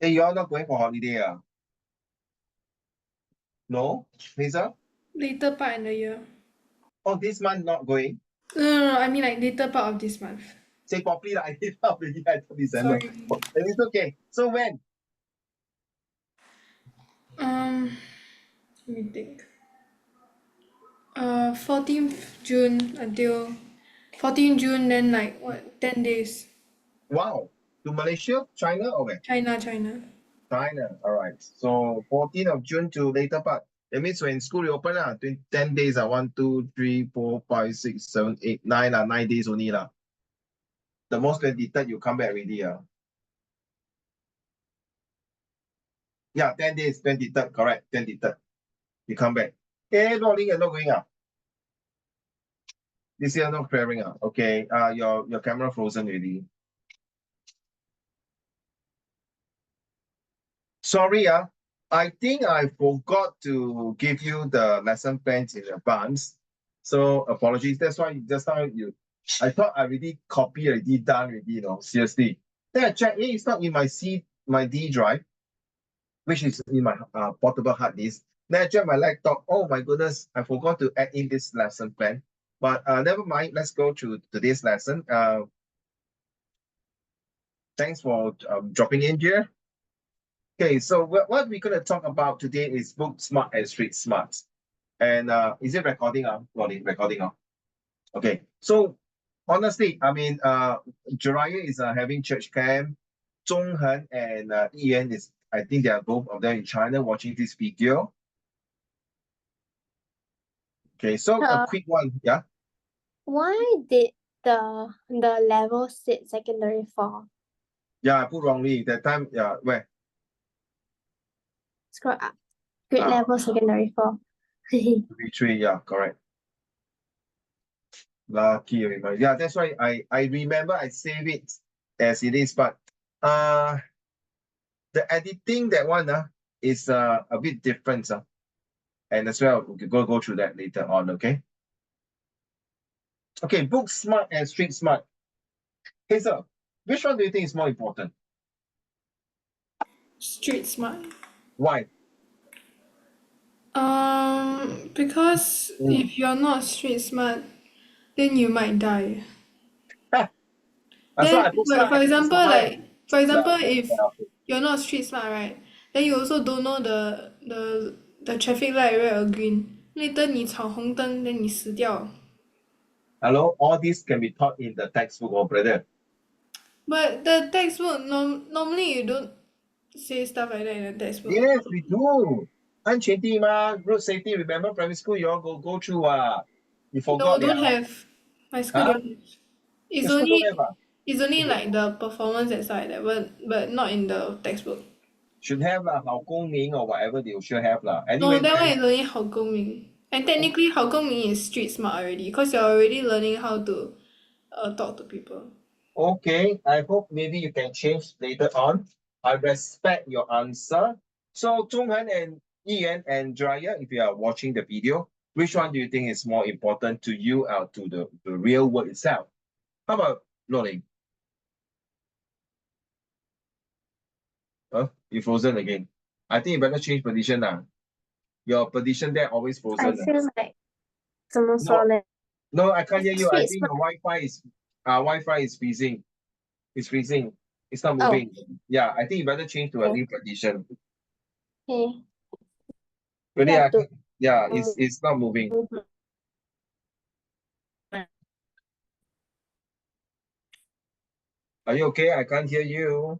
Hey, you all not going for holiday? No, Hazel? Later part in the year. Oh, this month not going. No, I mean like later part of this month. Say properly, I did not already. I thought December. Sorry. And it's okay. So when? Let me think. 14th June until 14th June, then like what, 10 days. Wow. To Malaysia, China, or where? China. China. All right. So 14th of June to later part. That means when school reopen, 10 days, 1, 2, 3, 4, 5, 6, 7, 8, 9, 9 days only. The most 23rd, you come back already. Yeah, 10 days, 23rd, correct. 23rd. You come back. Hey, Rolling, you're not going up. This year, not clearing up. Okay. Your camera frozen already. Sorry, I think I forgot to give you the lesson plans in advance. So apologies. That's why just now I thought I already copied, already done already, seriously. Then I checked, it's not in my D drive, which is in my portable hard disk. Then I checked my laptop. Oh my goodness, I forgot to add in this lesson plan. But never mind. Let's go to today's lesson. Thanks for dropping in here. Okay, so what we're going to talk about today is book smart and street smart. And is it recording? Recording. Okay, so honestly, I mean, Jiraiya is having church camp. Zhonghen and Ian I think they are both of them in China watching this video. Okay, so a quick one, yeah? Why did the level sit secondary 4? Yeah, I put wrongly. That time, yeah, where? Scroll up. Grade level secondary 4. 3, yeah, correct. Lucky remember. Yeah, that's why I remember I save it as it is, but the editing that one is a bit different. And as well, we can go through that later on, okay? Okay, book smart and street smart. Hazel, which one do you think is more important? Street smart. Why? Because if you're not street smart, then you might die. So Then I book smart, for example, if Yeah. you're not street smart, right? Then you also don't know the traffic light red or green. Later 你闯红灯 then 你死掉。Hello, all this can be taught in the textbook, oh brother. But the textbook normally you don't say stuff like that in the textbook. Yes, we do. 安全第一嘛, road safety. Remember primary school, you all go through. You forgot. No, don't have. My school don't have. It's Your school only don't have. it's only like the performance and stuff like that, but not in the textbook. Should have 好公民 or whatever they should have No, Anyway, that one is only 好公民. And technically 好公民 is street smart already, because you're already learning how to talk to people. okay. I hope maybe you can change later on. I respect your answer. So Zhonghan and Ian and Jiraiya, if you are watching the video, which one do you think is more important to you to the real world itself? How about Loling? You frozen again. I think you better change position now. Your position there always I frozen. feel like 怎么说呢? No, I can't hear you. I Street think smart. your Wi-Fi is freezing. It's freezing. It's not moving. Yeah, I think you better change to a new position. Okay. Really, Yeah, yeah, it's not moving. Are you okay? I can't hear you.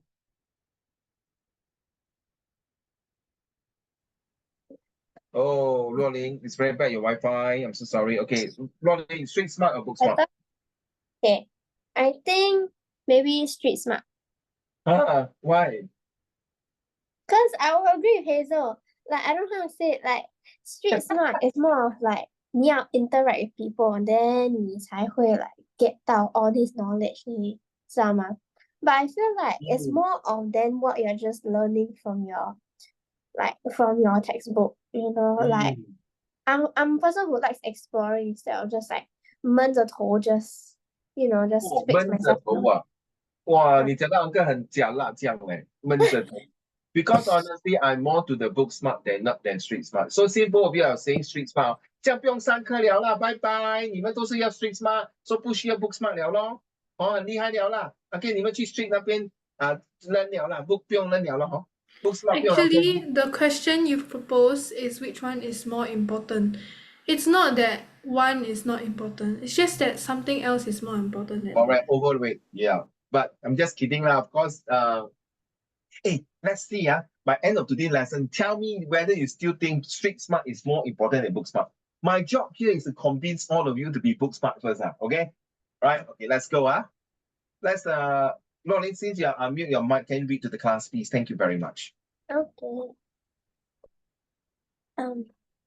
Oh, Rolling, it's very bad, your Wi-Fi. I'm so sorry. Okay, Rolling, street smart or book smart? Okay. I think maybe street smart. Why? Because I will agree with Hazel. Like, I don't know how to say it. Like, street smart is more of like 你要 interact with people, and then 你才会 like get 到 all this knowledge, 你知道吗? But I feel like it's more of than what you're just learning from your textbook, like I'm a person who likes exploring instead of just like 闷着头 just fix 闷着 myself. 头啊！哇，你讲到一个很假辣这样闷着头。Because honestly, I'm more to the book smart than street smart. So since both of you are saying street smart, 这样不用上课了啦，拜拜。你们都是要 street smart， so 不需要 book smart 了咯。哦，很厉害了啦。OK， 你们去 street 那边扔了啦，book 不用扔了咯。哦 book smart 不用了。Actually, the question you propose is which one is more important. It's not that one is not important. It's just that something else is more important than Alright, overweight, yeah. But I'm just kidding lah, of course. Hey, let's see. By end of today's lesson, tell me whether you still think street smart is more important than book smart. My job here is to convince all of you to be book smart first. Okay? Right? Okay, let's go. Let's Lauren, since you unmute your mic, can you read to the class, please? Thank you very much. Okay.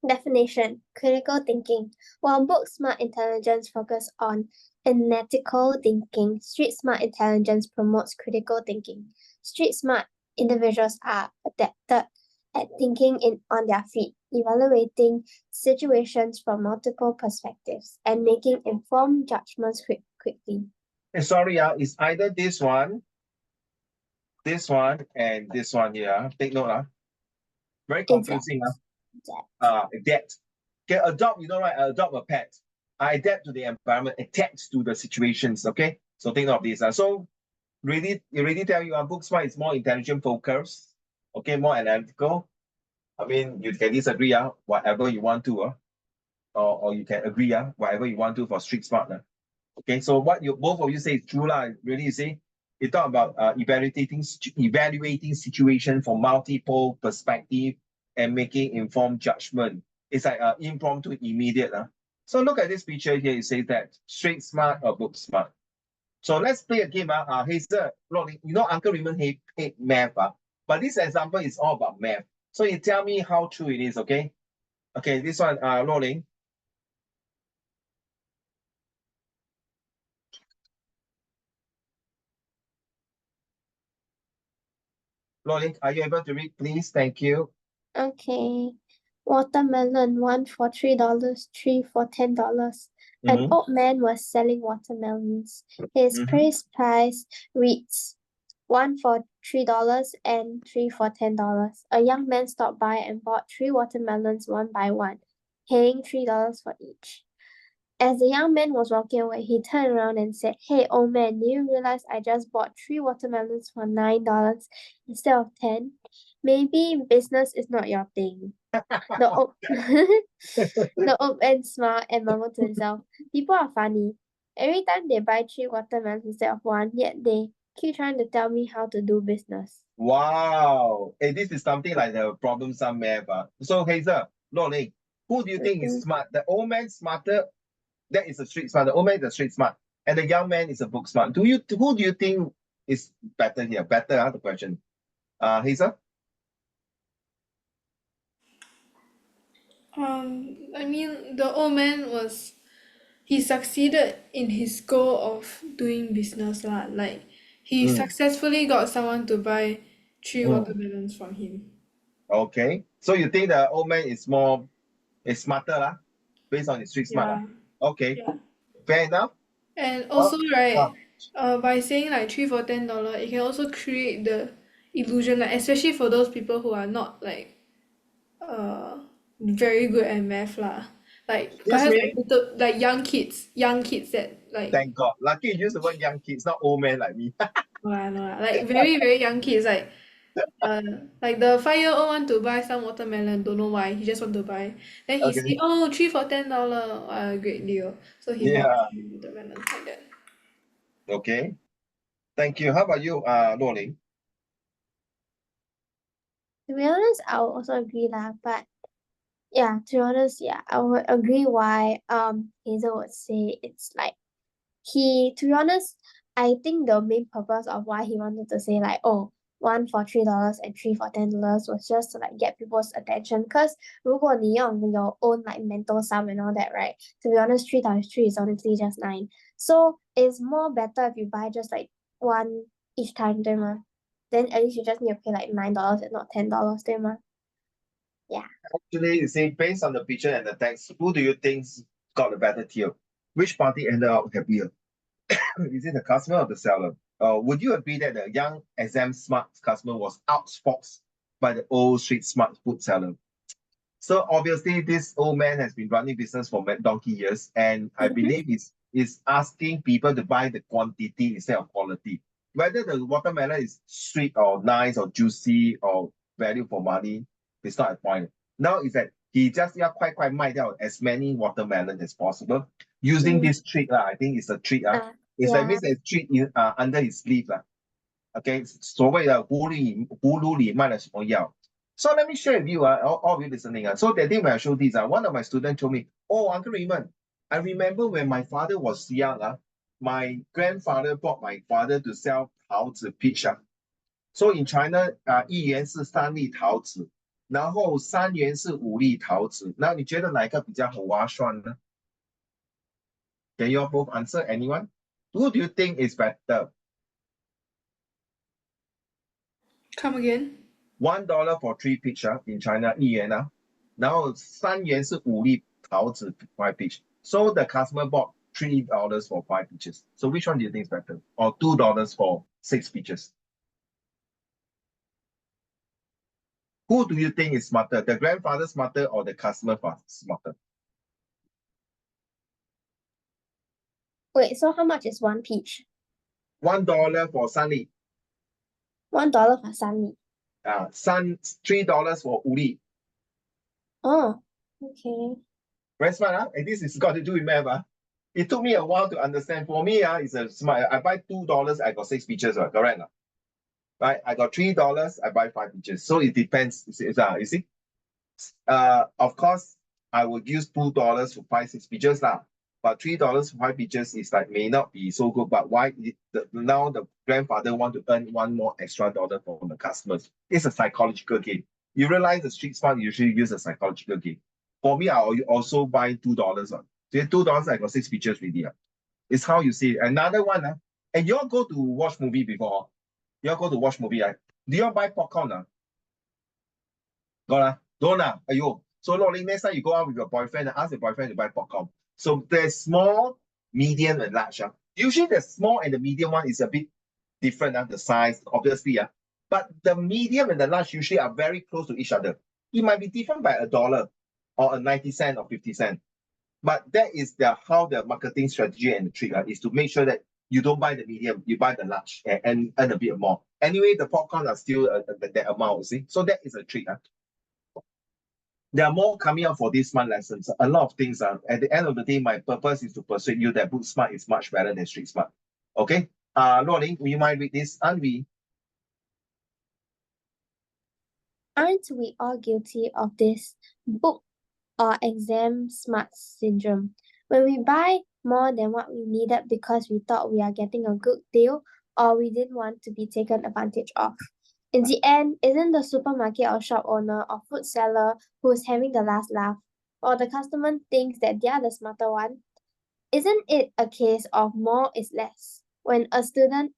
Definition, critical thinking. While book smart intelligence focus on analytical thinking, street smart intelligence promotes critical thinking. Street smart individuals are adapted at thinking on their feet, evaluating situations from multiple perspectives, and making informed judgments quickly. Hey, sorry, it's either this one, and this one here. Take note. Very confusing. Adapt. Okay, adopt, you know, right? Adopt a pet. I adapt to the environment, adapt to the situations. Okay, so think of this. So really, it really tell you book smart is more intelligent focused, okay, more analytical. I mean, you can disagree, whatever you want to, or you can agree, whatever you want to for street smart. Okay, so what you both of you say is true, really, you see, you talk about evaluating situation from multiple perspective and making informed judgment. It's like impromptu, immediate. So look at this picture here. It says that street smart or book smart. So let's play a game. Hazel, you know Uncle Raymond hate math, but this example is all about math. So you tell me how true it is, okay? Okay, this one, Rolling. Rolling, are you able to read, please? Thank you. Okay. Watermelon, one for $3, three for $10. An old man was selling watermelons. His price reads one for $3 and three for $10. A young man stopped by and bought 3 watermelons one by one, paying $3 for each. As the young man was walking away, he turned around and said, "Hey, old man, do you realize I just bought 3 watermelons for $9 instead of 10? Maybe business is not your thing." The old, the old man smiled and mumbled to himself, "People are funny. Every time they buy 3 watermelons instead of 1, yet they keep trying to tell me how to do business." Wow. Hey, this is something like the problem sum math. So Hazel, Rolling, who do you think is smart? The old man smarter? That is a street smart. The old man is a street smart, and the young man is a book smart. Who do you think is better here? Better, the question. Hazel? I mean, the old man he succeeded in his goal of doing business lah. Like, he successfully got someone to buy 3 watermelons from him. Okay. So you think the old man is smarter based on his street smart? Okay. Yeah. Fair enough. And also, right, by saying like 3 for $10, it can also create the illusion, like especially for those people who are not like very good at math lah. Like perhaps like young kids that like Thank God. Lucky you use the word young kids, not old man like me. no lah, like very very young kids, like the 5-year-old want to buy some watermelon, don't know why, he just want to buy. Then he see, oh, 3 for $10, great deal. So he bought 3 watermelons like that. Okay. Thank you. How about you, Rolling? To be honest, I would also agree lah, but yeah, to be honest, yeah, I would agree why Hazel would say it's like to be honest, I think the main purpose of why he wanted to say like, oh, 1 for $3 and 3 for $10 was just to like get people's attention. Because 如果你用 your own like mental sum and all that, right? To be honest, 3 times 3 is honestly just 9. So it's more better if you buy just like 1 each time, 对吗? Then at least you just need to pay like $9 and not $10, 对吗? Yeah. Actually, you see, based on the picture and the text, who do you think got a better deal? Which party ended up happier? Is it the customer or the seller? Would you agree that the young exam smart customer was outfoxed by the old street smart food seller. So obviously, this old man has been running business for donkey years, and I believe is asking people to buy the quantity instead of quality. Whether the watermelon is sweet or nice or juicy or value for money, it's not a point. Now is that he just quite might out as many watermelon as possible using this trick. I think it's a trick. It's like means a trick in under his sleeve. Okay, 所谓的葫芦里卖了什么药。So let me share with you, all of you listening. So that day when I showed this, one of my students told me, "Oh, Uncle Raymond, I remember when my father was young, my grandfather bought my father to sell 桃子 peach. So in China, 1元是3粒桃子，然后3元是5粒桃子。那你觉得哪一个比较划算呢？ Can you all both answer? Anyone? Who do you think is better? Come again. $1 for 3 peach in China, 1元然后3元是5粒桃子 5 peach. So the customer bought $3 for 5 peaches. So which one do you think is better? Or $2 for 6 peaches? Who do you think is smarter? The grandfather smarter or the customer smarter? Wait, so how much is one peach? $1 for 3粒。 $1 for 3粒。$3 for 5粒。 Oh, okay. Very smart, and this is got to do with math. It took me a while to understand. For me, it's a smart. I buy $2, I got 6 peaches, correct? Right? I got $3, I buy 5 peaches. So it depends. You see? Of course, I would use $2 to buy 6 peaches but $3 for 5 peaches is like may not be so good. But why now the grandfather want to earn one more extra dollar from the customers? It's a psychological game. You realize the street smart usually use a psychological game. For me, I also buy $2. So $2, I got 6 peaches already. It's how you see it. Another one, and you all go to watch movie before. You all go to watch movie, do you all buy popcorn? Got don't Ayo. So next time you go out with your boyfriend, ask your boyfriend to buy popcorn. So there's small, medium, and large. Usually the small and the medium one is a bit different, the size, obviously. But the medium and the large usually are very close to each other. It might be different by $1 or a 90 cents or 50 cents. But that is how the marketing strategy and the trick is to make sure that you don't buy the medium, you buy the large and earn a bit more. Anyway, the popcorn are still that amount, see? So that is a trick. There are more coming up for these smart lessons. A lot of things. At the end of the day, my purpose is to persuade you that book smart is much better than street smart. Okay? Luoling, will you mind read this? Aren't we all guilty of this book or exam smart syndrome? When we buy more than what we needed because we thought we are getting a good deal or we didn't want to be taken advantage of. In the end, isn't the supermarket or shop owner or food seller who is having the last laugh, or the customer thinks that they are the smarter one? Isn't it a case of more is less? When A students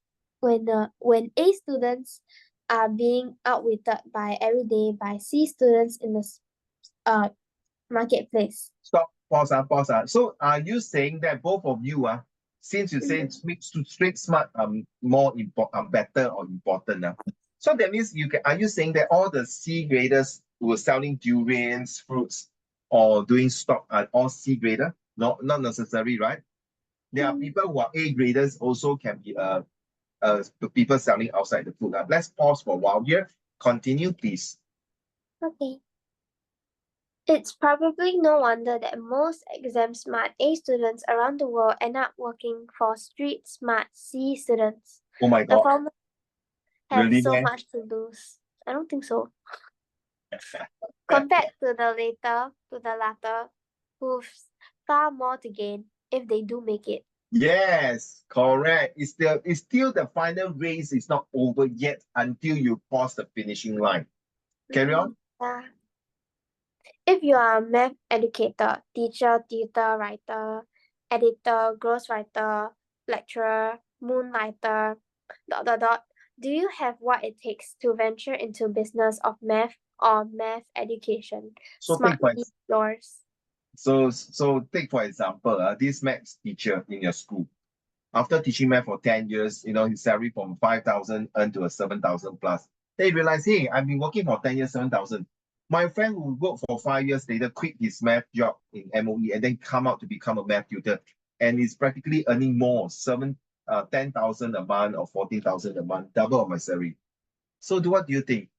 are being outwitted by every day by C students in the marketplace. Stop, pause. So are you saying that both of you since you say street smart more important, better or important so that means are you saying that all the C graders who are selling durians, fruits, or doing stock are all C grader? No, not necessary, right? There are people who are A graders also can be people selling outside the food. Let's pause for a while here. Continue, please. Okay. It's probably no wonder that most exam smart A students around the world end up working for street smart C students. Oh my God. The former have Really, so man? much to lose. I don't think so. Compared to the latter, who've far more to gain if they do make it. Yes, correct. It's still the final race is not over yet until you cross the finishing line. Carry on. Yeah. If you are a math educator, teacher, tutor, writer, editor, ghostwriter, lecturer, moonlighter, ... do you have what it takes to venture into business of math or math education? So Smartly yours. So take for example, this maths teacher in your school. After teaching math for 10 years, his salary from 5,000 earned to a 7,000 plus. They realize, hey, I've been working for 10 years, 7,000. My friend who worked for 5 years later quit his math job in MOE and then come out to become a math tutor and is practically earning more, 10,000 a month or 14,000 a month, double of my salary. So what do you think?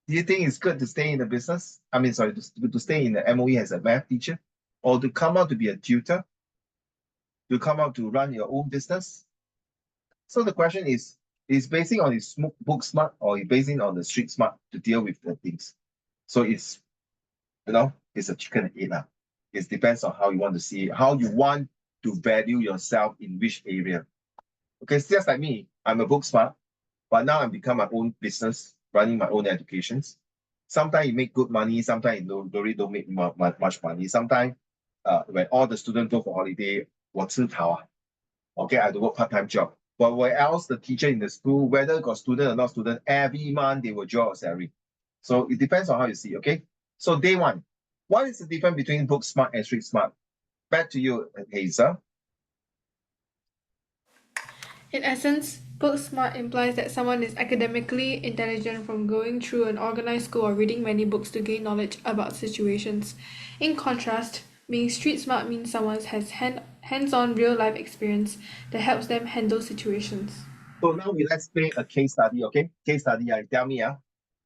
Do you think it's good to stay in the business? I mean, sorry, to stay in the MOE as a math teacher, or to come out to be a tutor, to come out to run your own business? So the question is basing on his book smart or is basing on the street smart to deal with the things? So it's, it's a chicken and egg. It depends on how you want to see it, how you want to value yourself in which area. Okay, it's just like me. I'm a book smart, but now I'm become my own business, running my own educations. Sometimes you make good money, sometimes you don't make much money. Sometimes when all the students go for holiday, 我吃桃啊. Okay, I have to work part-time job. But where else the teacher in the school, whether got student or not student, every month they will draw a salary. So it depends on how you see, okay? So day one, what is the difference between book smart and street smart? Back to you, Hazel. In essence, book smart implies that someone is academically intelligent from going through an organized school or reading many books to gain knowledge about situations. In contrast, being street smart means someone has hands-on real-life experience that helps them handle situations. So now let's play a case study, okay? Case study, tell me.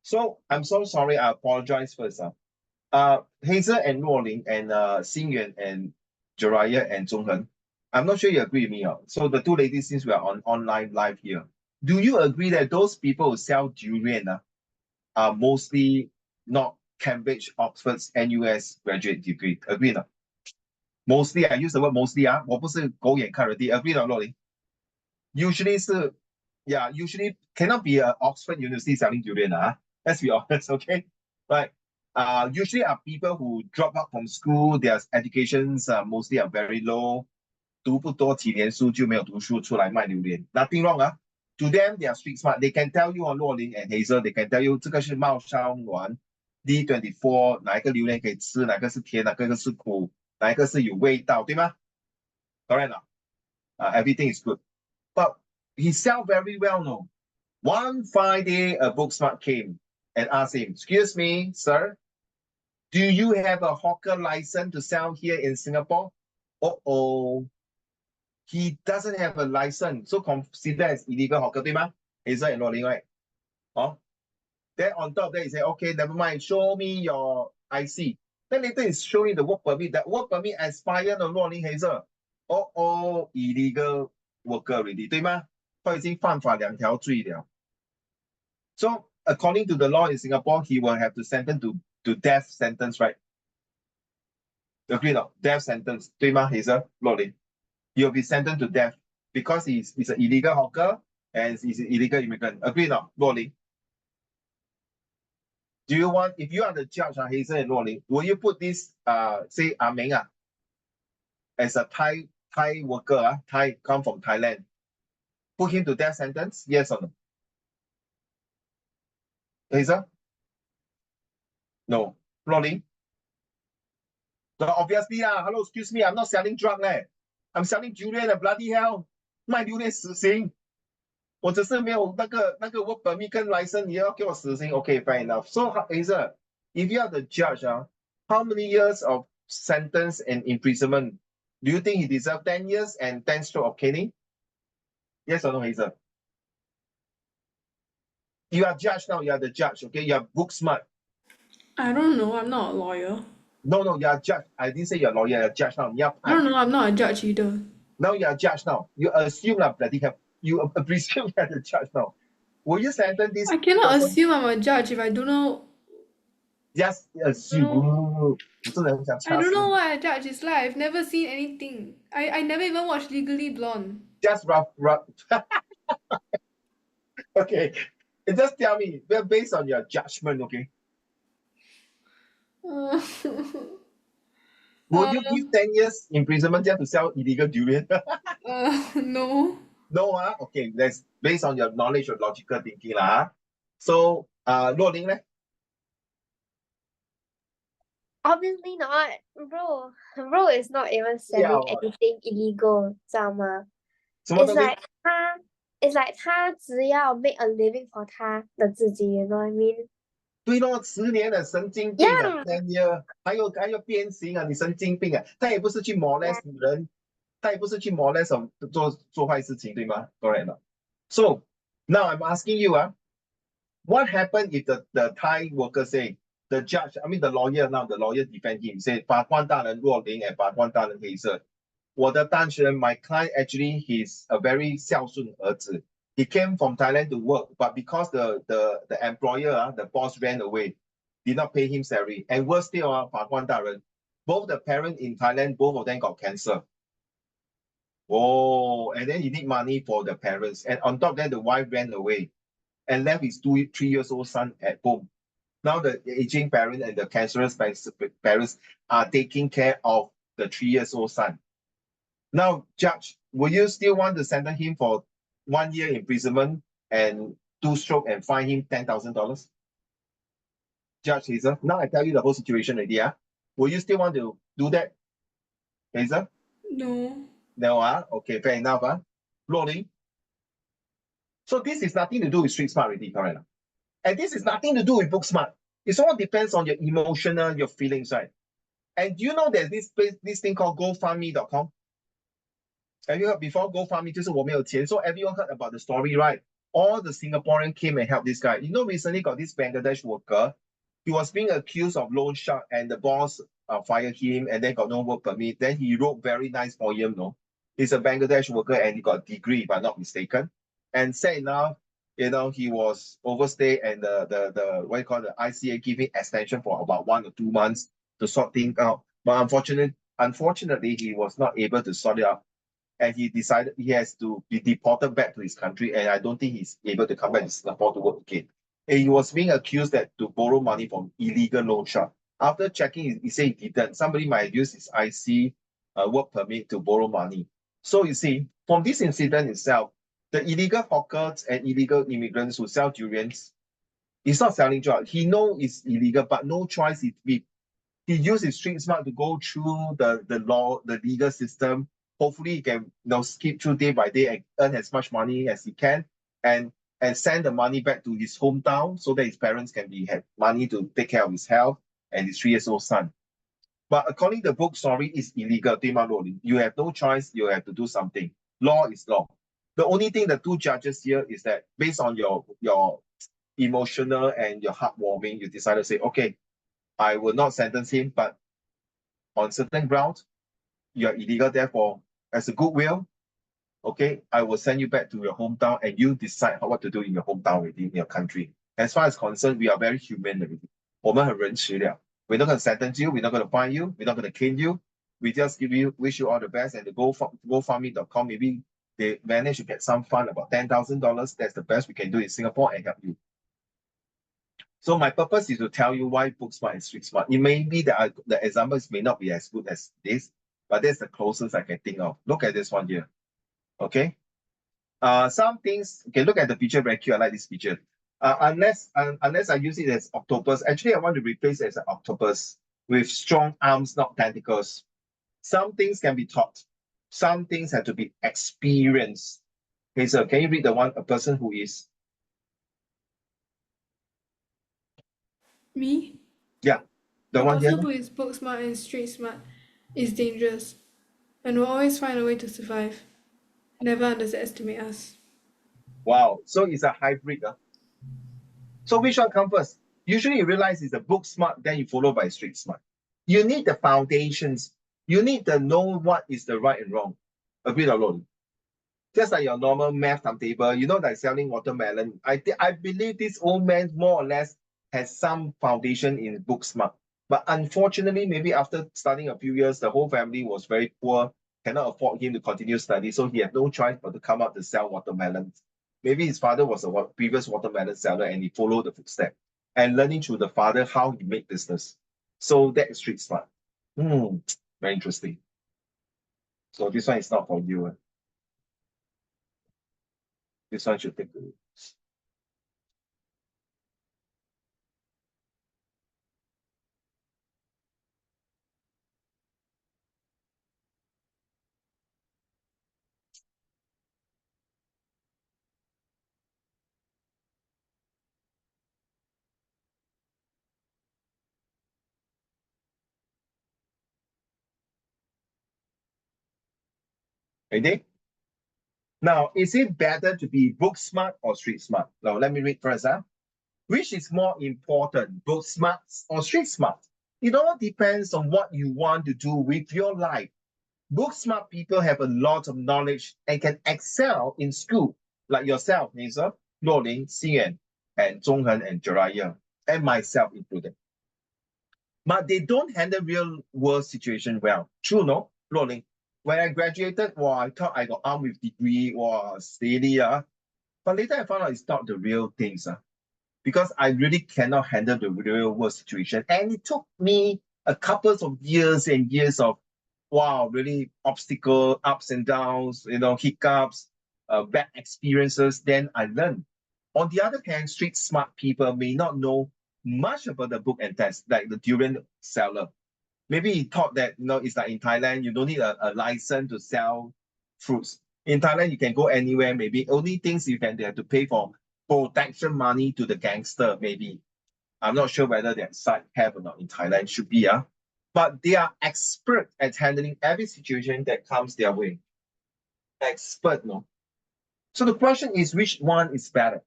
So I'm so sorry, I apologize first. Hazel and Luoling and Xingyuan and Jiraiya and Zhonghen, I'm not sure you agree with me. So the two ladies, since we are on online live here, do you agree that those people who sell durian are mostly not Cambridge, Oxford's, NUS graduate degree? Agree or not? Mostly, I use the word mostly. 我不是狗眼看人低. Agree or not, Luoling? Usually, usually cannot be an Oxford University selling durian. Let's be honest, okay? But usually are people who drop out from school, their educations mostly are very low. 读不多几年书就没有读书出来卖榴莲. Nothing wrong. To them, they are street smart. They can tell you on Luoling and Hazel, they can tell you 这个是茂烧丸 D24 哪一个榴莲可以吃，哪个是甜，哪个是苦，哪一个是有味道，对吗？ Correct. Everything is good. But he sell very well, no? One fine day, a book smart came and asked him, excuse me, sir, do you have a hawker license to sell here in Singapore? Uh-oh. He doesn't have a license, so considered as illegal hawker, 对吗? Hazel and Luoling, right? Then on top of that, he said, okay, never mind, show me your IC. Then later he's showing the work permit. That work permit expired on Luoling, Hazel. Illegal worker already, 对吗？他已经犯法2条罪了。So according to the law in Singapore, he will have to sentence to death sentence, right? Agree not? Death sentence, 对吗 Hazel? Luoling. He will be sentenced to death because he's an illegal hawker and he's an illegal immigrant. Agree not? Luoling. Do you want, if you are the judge, Hazel and Luoling, will you put this, say, Meng as a Thai worker, Thai come from Thailand, put him to death sentence? Yes or no? Hazel? No. Luoling? So obviously, hello, excuse me, I'm not selling drug. I'm selling durian, bloody hell. 卖榴莲死刑。我只是没有那个 work permit 跟 license， 你要给我死刑。Okay, fair enough. So, Hazel, if you are the judge, how many years of sentence and imprisonment? Do you think he deserves 10 years and 10 stroke of caning? Yes or no, Hazel? You are judge now, you are the judge, okay? You are book smart. I don't know, I'm not a lawyer. No, you are judge. I didn't say you're a lawyer, you're a judge now. I don't know, I'm not a judge either. Now you're a judge now. You assume bloody hell. You presume you're the judge now. Will you sentence this I cannot person? assume I'm a judge if I don't know. Just assume. I don't know what a judge is like. I've never seen anything. I never even watched Legally Blonde. Just rough. Okay. Just tell me, based on your judgment, okay? Would you give 10 years imprisonment just to sell illegal durian? No. No, okay. That's based on your knowledge of logical thinking. So, Luoling, Obviously not, bro is not even selling anything illegal, 知道吗? It's like it's like 他只要 make a living for 他的自己 you know what I mean? 对咯，10年的神经病啊 Yeah. ，10 year，还要变形啊，你神经病啊！他也不是去 molest 女人，他也不是去 molest 做坏事情，对吗？Correct 吗？So now I'm asking you what happened if the Thai worker say the judge, I mean the lawyer now, the lawyer defend him, say 法官大人若琳 and 法官大人黑色，我的当事人 my client actually he's a very 孝顺儿子。He came from Thailand to work, but because the employer, the boss ran away, did not pay him salary. And worse still, 法官大人, both the parent in Thailand, both of them got cancer. Oh, and then he need money for the parents. And on top of that, the wife ran away and left his 3 years old son at home. Now the aging parent and the cancerous parents are taking care of the 3 years old son. Now, Judge, will you still want to sentence him for 1 year imprisonment and 2 stroke and fine him $10,000? Judge Hazel, now I tell you the whole situation already. Will you still want to do that, Hazel? No. No, okay, fair enough. Rolling. So this is nothing to do with street smart already, correct? And this is nothing to do with book smart. It all depends on your emotional, your feelings, right? And do you know there's this thing called GoFundMe.com? Have you heard before? GoFundMe 就是我没有钱. So everyone heard about the story, right? All the Singaporean came and helped this guy. You know, recently got this Bangladesh worker. He was being accused of loan shark, and the boss fired him, and then got no work permit. Then he wrote very nice poem. No, he's a Bangladesh worker, and he got a degree, if I'm not mistaken. And sad enough, he was overstayed, and the what you call the ICA gave him extension for about 1 or 2 months to sort things out. But unfortunately, he was not able to sort it out, and he decided he has to be deported back to his country, and I don't think he's able to come back to Singapore to work again. And he was being accused that to borrow money from illegal loan shark. After checking, he said he didn't. Somebody might use his IC work permit to borrow money. So you see, from this incident itself, the illegal hawkers and illegal immigrants who sell durians, he's not selling drugs. He knows it's illegal, but no choice. He used his street smart to go through the law, the legal system. Hopefully he can skip through day by day and earn as much money as he can, and send the money back to his hometown so that his parents can have money to take care of his health and his 3 years old son. But according to the book, sorry, it's illegal. You have no choice. You have to do something. Law is law. The only thing the two judges here is that based on your emotional and your heartwarming, you decide to say, okay, I will not sentence him, but on certain grounds, you're illegal. Therefore, as a goodwill, okay, I will send you back to your hometown, and you decide what to do in your hometown within your country. As far as concerned, we are very human already. 我们很仁慈了. We're not going to sentence you. We're not going to fine you. We're not going to cane you. We just wish you all the best. And the GoFundMe.com, maybe they manage to get some fund, about $10,000. That's the best we can do in Singapore and help you. So my purpose is to tell you why book smart and street smart. It may be that the examples may not be as good as this, but that's the closest I can think of. Look at this one here. Okay. Some things, okay, look at the picture very cute. I like this picture. Unless I use it as octopus, actually I want to replace it as an octopus with strong arms, not tentacles. Some things can be taught. Some things have to be experienced. Okay, so can you read the one, a person who is? Me? Yeah, the A one here. person who is book smart and street smart is dangerous and will always find a way to survive. Never underestimate us. Wow, so it's a hybrid. So which one comes first? Usually you realize it's a book smart, then you follow by street smart. You need the foundations. You need to know what is the right and wrong. Agree alone. Just like your normal math timetable, like selling watermelon. I believe this old man more or less has some foundation in book smart. But unfortunately, maybe after studying a few years, the whole family was very poor, cannot afford him to continue study. So he had no choice but to come out to sell watermelons. Maybe his father was a previous watermelon seller and he followed the footsteps and learning through the father how he made business. So that is street smart. Very interesting. So this one is not for you. This one should take a look. Okay? Now, is it better to be book smart or street smart? Now, let me read first. Which is more important, book smart or street smart? It all depends on what you want to do with your life. Book smart people have a lot of knowledge and can excel in school, like yourself, Hazel, Luoling, Xian, and Zhonghen and Jiraiya, and myself included. But they don't handle real world situation well. True, no? Luoling, when I graduated, well, I thought I got armed with degree, steady, but later I found out it's not the real things. Because I really cannot handle the real world situation. And it took me a couple of years and years of, wow, really obstacle, ups and downs, hiccups, bad experiences. Then I learned. On the other hand, street smart people may not know much about the book and text, like the durian seller. Maybe he thought that, it's like in Thailand, you don't need a license to sell fruits. In Thailand, you can go anywhere, maybe. Only things they have to pay for protection money to the gangster, maybe. I'm not sure whether that site have or not in Thailand, should be, but they are expert at handling every situation that comes their way. Expert, no? So the question is, which one is better?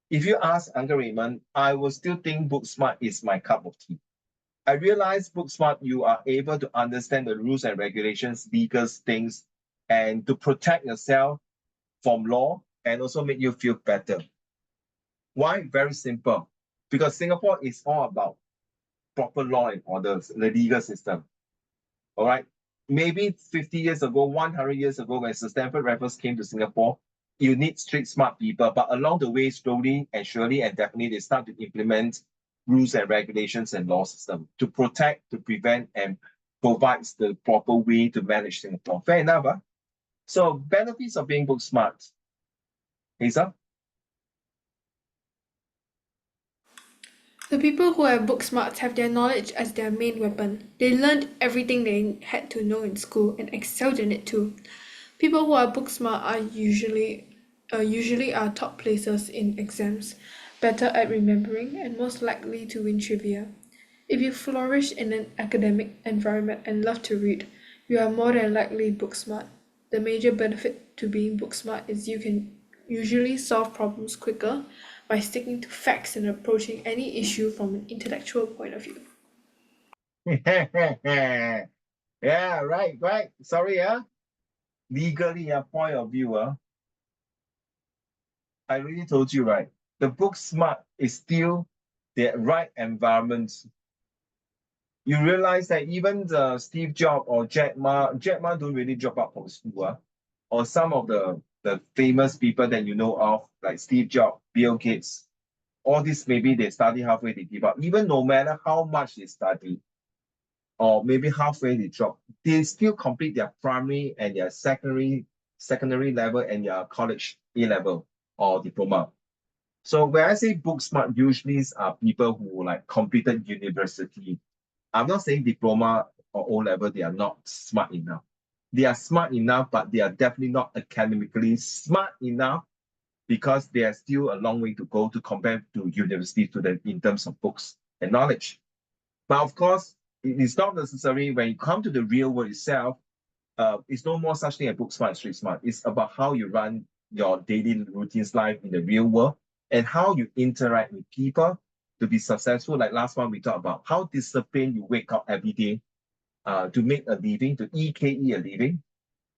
If you ask Uncle Raymond, I will still think book smart is my cup of tea. I realize book smart, you are able to understand the rules and regulations, legal things, and to protect yourself from law and also make you feel better. Why? Very simple. Because Singapore is all about proper law and orders, the legal system. All right. Maybe 50 years ago, 100 years ago, when Sir Stamford Raffles came to Singapore, you need street smart people. But along the way, slowly and surely and definitely, they start to implement rules and regulations and law system to protect, to prevent, and provides the proper way to manage Singapore. Fair enough, huh? So benefits of being book smart. Hazel? The people who are book smarts have their knowledge as their main weapon. They learned everything they had to know in school and excelled in it too. People who are book smart are usually are top placers in exams, better at remembering, and most likely to win trivia. If you flourish in an academic environment and love to read, you are more than likely book smart. The major benefit to being book smart is you can usually solve problems quicker by sticking to facts and approaching any issue from an intellectual point of view. Yeah, right. Sorry, legally, point of view, I really told you, right? The book smart is still the right environment. You realize that even the Steve Jobs or Jack Ma don't really drop out from school, or some of the famous people that you know of, like Steve Jobs, Bill Gates, all this maybe they study halfway, they give up. Even no matter how much they study, or maybe halfway they drop, they still complete their primary and their secondary level and their college A level or diploma. So when I say book smart, usually are people who like completed university. I'm not saying diploma or O level, they are not smart enough. They are smart enough, but they are definitely not academically smart enough because they are still a long way to go to compare to university students in terms of books and knowledge. But of course, it is not necessary when you come to the real world itself. It's no more such thing as book smart, street smart. It's about how you run your daily routines life in the real world and how you interact with people to be successful. Like last one, we talked about how disciplined you wake up every day to make a living, to EKE a living,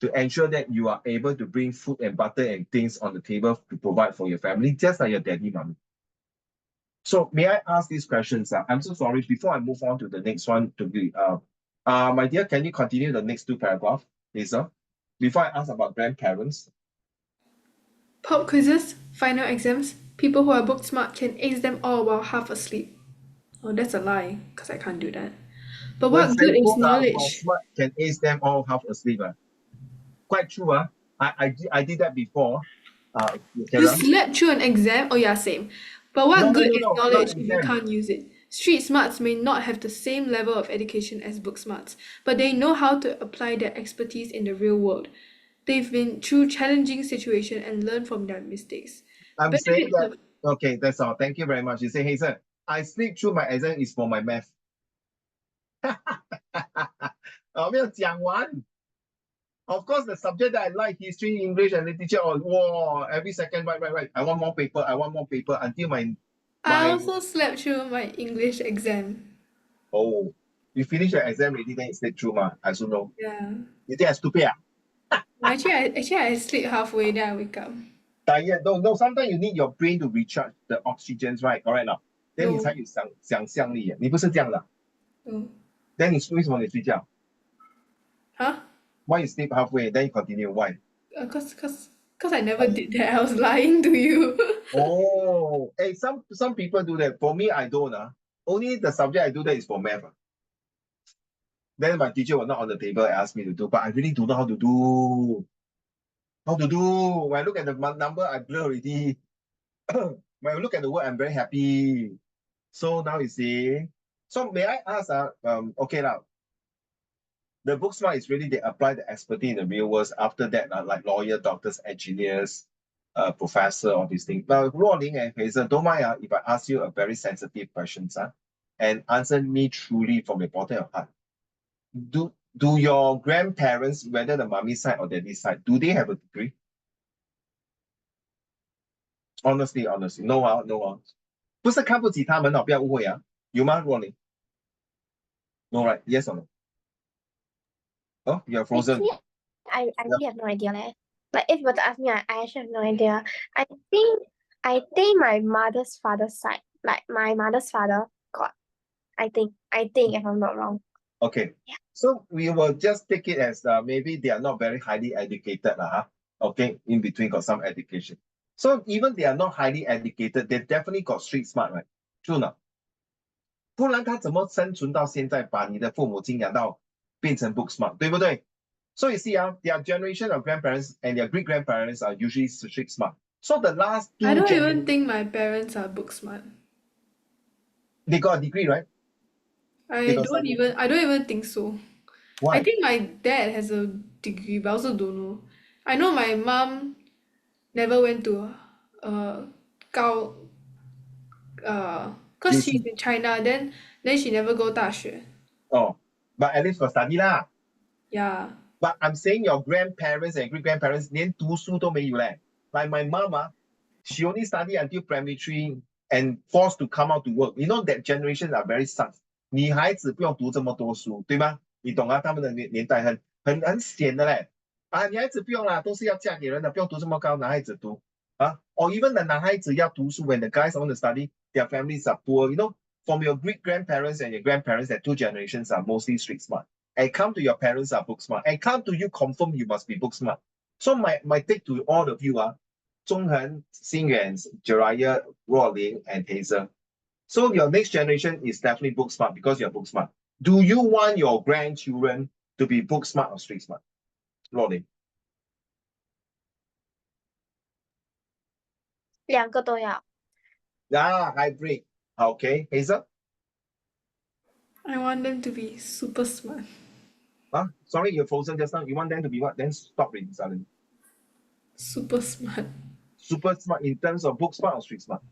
to ensure that you are able to bring food and butter and things on the table to provide for your family, just like your daddy, mommy. So may I ask these questions? I'm so sorry. Before I move on to the next one, to be my dear, can you continue the next two paragraphs, Lisa? Before I ask about grandparents. Pop quizzes, final exams, people who are book smart can ace them all while half asleep. Oh, that's a lie, because I can't do that. But When what good is Singapore knowledge? smart can ace them all half asleep. Quite true. I did that before. You Karen. slept through an exam? Oh yeah, same. But No, what no, good no, is no, not knowledge if you exam. can't use it? Street smarts may not have the same level of education as book smarts, but they know how to apply their expertise in the real world. They've been through challenging situations and learned from their mistakes. I'm saying Benefits that, of okay, that's all. Thank you very much. You say, hey, sir, I sleep through my exam is for my math. 我没有讲完。Of course, the subject that I like, history, English, and literature, oh, wow, every second, right. I want more paper, until I my also slept through my English exam. oh, you finish your exam already, then you sleep through, ma. I also know. Yeah. You think I stupid? Actually I sleep halfway, then I wake up. Tired. No, sometimes you need your brain to recharge the oxygens, right? Correct not? Then 你 No, 才有想象力。你不是这样的。no. Then 为什么你睡觉 Huh? Why you sleep halfway? Then you continue. Why? Cause I never did that. I was lying to you. Oh, hey, some people do that. For me, I don't. Only the subject I do that is for math. Then my teacher will not on the table and ask me to do, but I really don't know how to do. How to do? When I look at the number, I blur already. When I look at the word, I'm very happy. So now you see. So may I ask, okay now, the book smart is really they apply the expertise in the real world. After that, like lawyer, doctors, engineers, professor, all these things. Now, Ruoling and Hazel, don't mind if I ask you a very sensitive question, and answer me truly from the bottom of heart. Do your grandparents, whether the mommy side or daddy side, do they have a degree? Honestly, no no 不是看不起他们哦，不要误会啊，有吗，Ruoling? No, right? Yes or no? Oh, you're frozen. Actually, I really have no idea leh. Like if you were to ask me, I actually have no idea. I think my mother's father's side, like my mother's father got. I think if I'm not wrong. Okay. Yeah. So we will just take it as maybe they are not very highly educated, okay, in between got some education. So even they are not highly educated, they definitely got street smart, right? True not? 不然他怎么生存到现在，把你的父母亲养到变成 book smart，对不对？ So you see, their generation of grandparents and their great grandparents are usually street smart. So the last I two don't even generations, think my parents are book smart. they got a degree, right? They got study. I don't even think so. I Why? think my dad has a degree, but I also don't know. I know my mom never went to uh 高 cause she's JC. in China, then she never go 大学. Oh, but at least got study lah. Yeah. But I'm saying your grandparents and great grandparents 连读书都没有嘞。Like my mama, she only study until primary 3 and forced to come out to work. You know that generation are very sucks. 女孩子不用读这么多书，对吗？你懂啊？他们的年代很闲的嘞。女孩子不用啦，都是要嫁给人的，不用读这么高，男孩子读啊。Or even the 男孩子要读书 when the guys want to study, their families are poor. You know, from your great grandparents and your grandparents, that two generations are mostly street smart. And come to your parents are book smart. And come to you, confirm you must be book smart. So my take to all of you are Zhonghen, Xingyuan, Jiraiya, Ruoling, and Hazel. So your next generation is definitely book smart because you're book smart. Do you want your grandchildren to be book smart or street smart? Ruoling. 两个都要。Hybrid. Okay, Hazel? I want them to be super smart. Sorry, you're frozen just now. You want them to be what? Then stop reading suddenly. Super smart. Super smart in terms of book smart or street smart?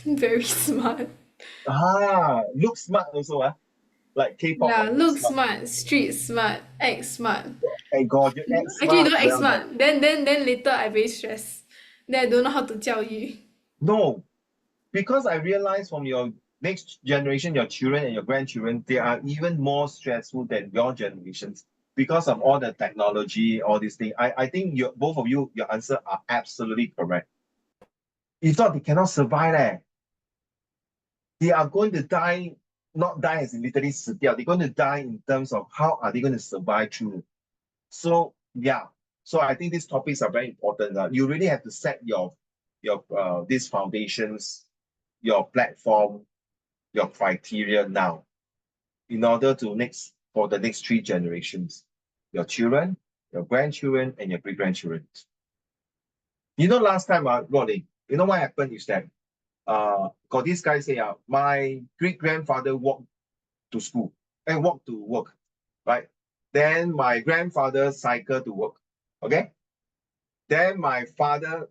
Very smart. Look smart also, like K-pop, Yeah, look look smart. smart, street smart, act smart. And God, you act Actually, smart. don't act Well done. smart. Then later I very stressed. Then I don't know how to 教育. No, because I realized from your next generation, your children and your grandchildren, they are even more stressful than your generations because of all the technology, all these things. I think both of you, your answer are absolutely correct. If not, they cannot survive. They are going to die, not die as in literally 死掉. They're going to die in terms of how are they going to survive through. So yeah, so I think these topics are very important. You really have to set your these foundations, your platform, your criteria now, in order to for the next 3 generations, your children, your grandchildren, and your great grandchildren. You know, last time, Rodney, you know what happened is that got this guy say, my great grandfather walked to school and walked to work, right? Then my grandfather cycled to work. Okay. Then my father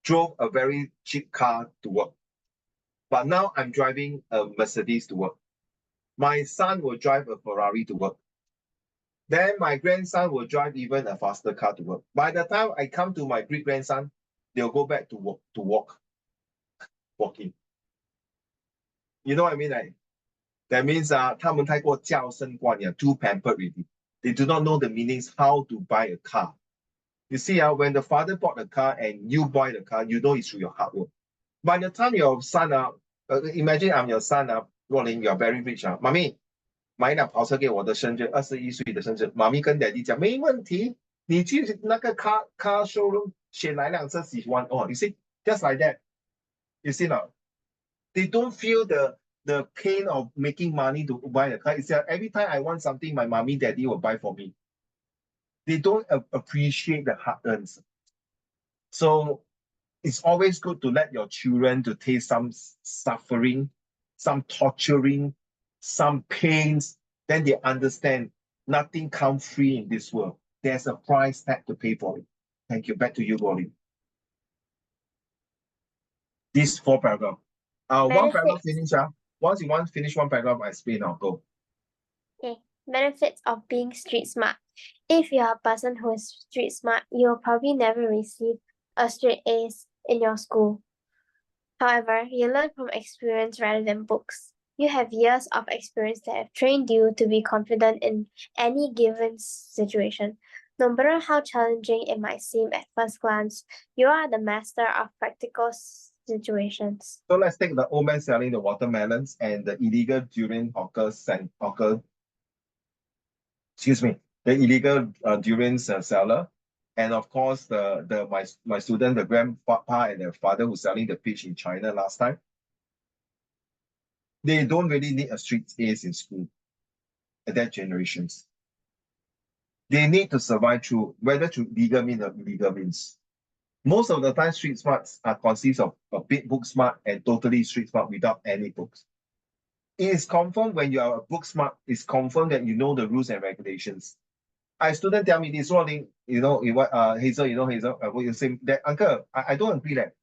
drove a very cheap car to work. But now I'm driving a Mercedes to work. My son will drive a Ferrari to work. Then my grandson will drive even a faster car to work. By the time I come to my great grandson, they'll go back to walking. You know what I mean? Like, that means 他们太过娇生惯养, too pampered already. They do not know the meanings how to buy a car. You see, when the father bought a car and you buy the car, you know it's through your hard work. By the time your son imagine I'm your son Rolling, you are very rich 妈咪买一辆跑车给我的生日，21岁的生日，妈咪跟 daddy 讲没问题，你去那个 car showroom 选哪辆车喜欢哦，you see just like that, you see now, they don't feel the pain of making money to buy a car. It's like every time I want something, my mommy, daddy will buy for me. They don't appreciate the hard earns. So it's always good to let your children to taste some suffering, some torturing, some pains. Then they understand nothing comes free in this world. There's a price tag to pay for it. Thank you. Back to you, Rolly. These 4 paragraphs. One paragraph finish. Once you want to finish one paragraph, I explain now. Go. Okay. Benefits of being street smart. If you are a person who is street smart, you will probably never receive a straight A's in your school. However, you learn from experience rather than books. You have years of experience that have trained you to be confident in any given situation. No matter how challenging it might seem at first glance, you are the master of practical situations. So let's take the old man selling the watermelons and the illegal durian the illegal durian seller, and of course my student, the grandpa and the father who's selling the peach in China last time. They don't really need a straight A's in school at that generations. They need to survive through whether through legal means or illegal means. Most of the time, street smarts are consist of a big book smart and totally street smart without any books. It is confirmed when you are a book smart, it's confirmed that you know the rules and regulations. I student tell me this one, Hazel, Hazel, what you say that uncle, I don't agree that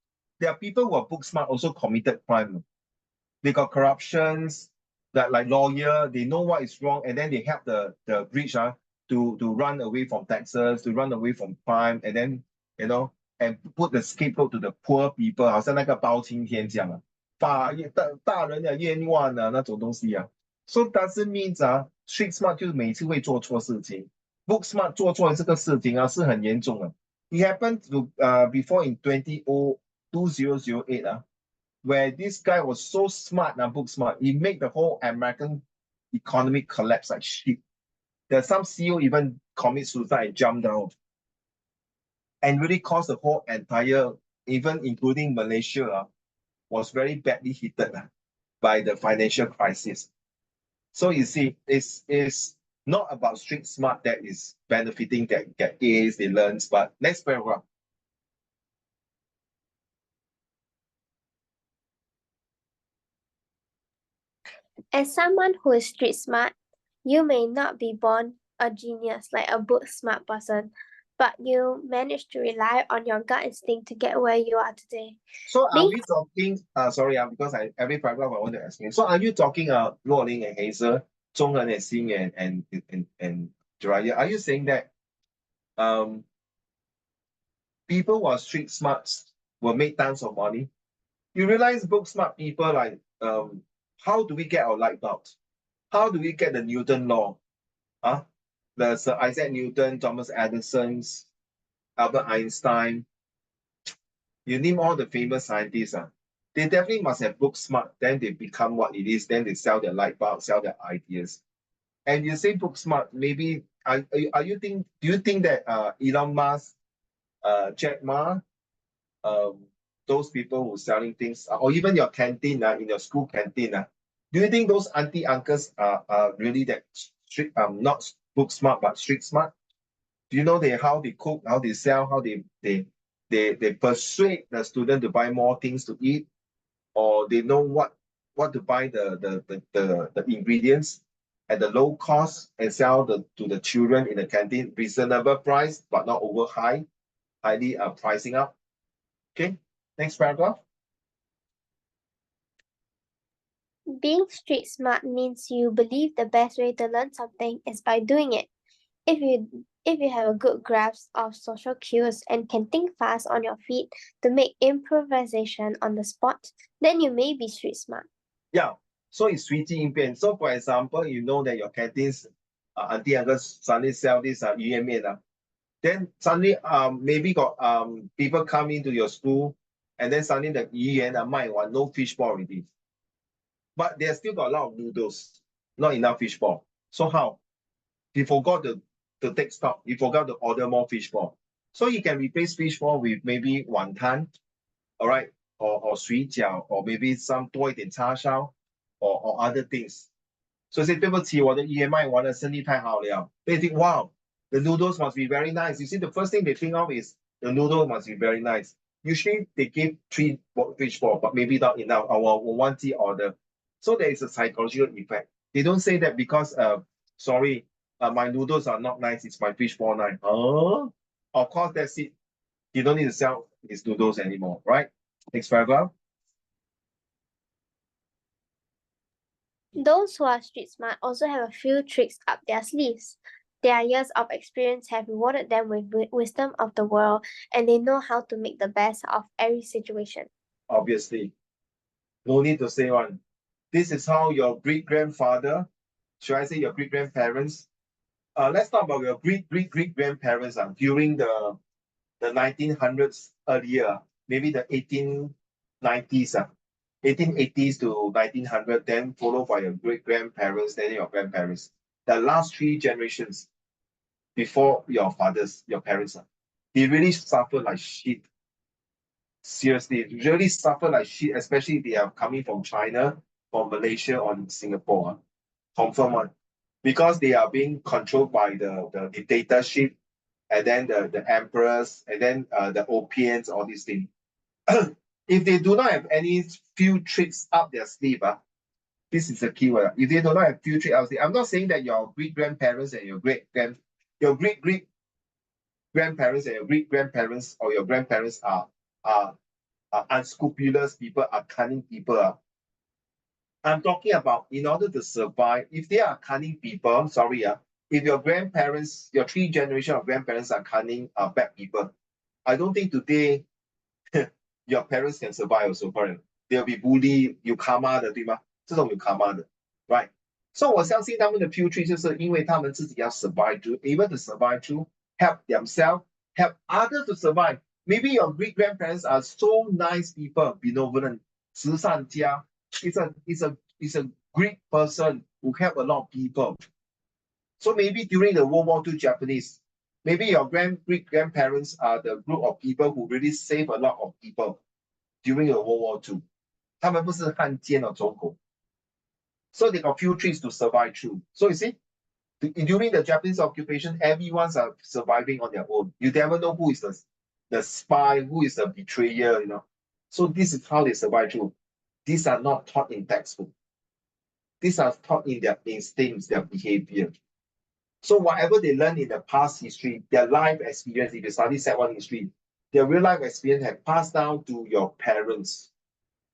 there are people who are book smart also committed crime. They got corruptions, that like lawyer, they know what is wrong, and then they help the rich to run away from taxes, to run away from crime, and then and put the scapegoat to the poor people, 好像那个包青天这样大人的冤枉那种东西So doesn't mean street smart 就是每次会做错事情，book smart 做错这个事情是很严重的。It happened to before in 2008 where this guy was so smart book smart, he made the whole American economy collapse like shit. There's some CEO even commit suicide and jump down, and really caused the whole entire, even including Malaysia, was very badly hit by the financial crisis. So you see, it's not about street smart that is benefiting, that get A's, they learn. But next paragraph. As someone who is street smart, you may not be born a genius like a book smart person, but you manage to rely on your gut instinct to get where you are today. So are we talking, sorry, because every paragraph I want to explain. So are you talking Luo Ling and Hazel, Zhonghen and Xing and Jiraiya? Are you saying that people who are street smarts will make tons of money? You realize book smart people like how do we get our light bulbs? How do we get the Newton law? The Sir Isaac Newton, Thomas Edison's, Albert Einstein. You name all the famous scientists. They definitely must have book smart. Then they become what it is. Then they sell their light bulb, sell their ideas. And you say book smart. Maybe do you think that Elon Musk, Jack Ma, those people who selling things, or even your canteen in your school canteen, do you think those auntie uncles are really that strict, not book smart but street smart? Do you know how they cook, how they sell, how they persuade the student to buy more things to eat, or they know what to buy the ingredients at the low cost and sell to the children in the canteen, reasonable price but not over highly pricing up. Okay, next paragraph. Being street smart means you believe the best way to learn something is by doing it. if you have a good grasp of social cues and can think fast on your feet to make improvisation on the spot, then you may be street smart. Yeah, so it's 随机应变. So for example, you know that your canteens, auntie uncle suddenly sell this 鱼圆面 then suddenly maybe got people come into your school, and then suddenly the 鱼圆 卖完 no fishball already. But there's still got a lot of noodles, not enough fishball. So how? He forgot to take stock. He forgot to order more fishball. So you can replace fishball with maybe wonton, all right, or 水饺, or maybe some 多一点叉烧, or other things. So say 对不起，我的鱼圆卖完了，生意太好了。 They think, wow, the noodles must be very nice. You see, the first thing they think of is the noodle must be very nice. Usually they give 3 fishball, but maybe not enough. Our 忘记 order. So there is a psychological effect. They don't say that because sorry, my noodles are not nice, it's my fishball nice. Of course, that's it. You don't need to sell his noodles anymore, right? Next paragraph. Those who are street smart also have a few tricks up their sleeves. Their years of experience have rewarded them with wisdom of the world, and they know how to make the best of every situation. Obviously, no need to say one. This is how your great-grandfather, should I say your great-grandparents? Let's talk about your great-great-great-grandparents during the 1900s earlier, maybe the 1890s, 1880s to 1900, then followed by your great-grandparents, then your grandparents. The last 3 generations before your fathers, your parents, they really suffer like shit. Seriously, really suffer like shit, especially if they are coming from China, from Malaysia, or Singapore. Confirm one. Because they are being controlled by the dictatorship, and then the emperors, and then the opiates, all these things. If they do not have any few tricks up their sleeve, this is a keyword. If they do not have few tricks up their sleeve, I'm not saying that your great-grandparents and your great-great-grandparents and your great-grandparents or your grandparents are unscrupulous people, are cunning people. I'm talking about in order to survive, if they are cunning people, sorry, if your grandparents, your 3 generations of grandparents are cunning, bad people, I don't think today your parents can survive also, correct? They'll be bullied, 有 karma 的，对吗？这种有 karma 的 ，right? So 我相信他们的 few tricks 就是因为他们自己要 survive through, able to survive through, help themselves, help others to survive. Maybe your great-grandparents are so nice people, benevolent, 慈善家. It's a great person who help a lot of people. So maybe during the World War II Japanese, maybe your great-grandparents are the group of people who really save a lot of people during the World War II. 他们不是汉奸or 走狗. So they got few tricks to survive through. So you see, during the Japanese occupation, everyone's are surviving on their own. You never know who is the spy, who is the betrayer, you know. So this is how they survive through. These are not taught in textbook. These are taught in their instincts, their behavior. So whatever they learn in the past history, their life experience, if you study Set 1 history, their real life experience have passed down to your parents.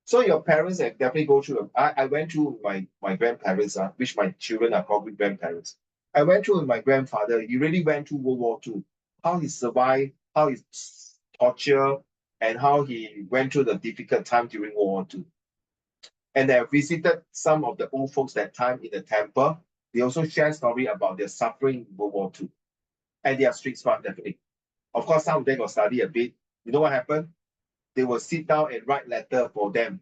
So your parents have definitely go through. I went through my grandparents, which my children are called grandparents. I went through with my grandfather. He really went through World War II. How he survived, how he tortured, and how he went through the difficult time during World War II. And I visited some of the old folks that time in the temple. They also share story about their suffering in World War II. And they are street smart, definitely. Of course, some of them will study a bit. You know what happened? They will sit down and write letter for them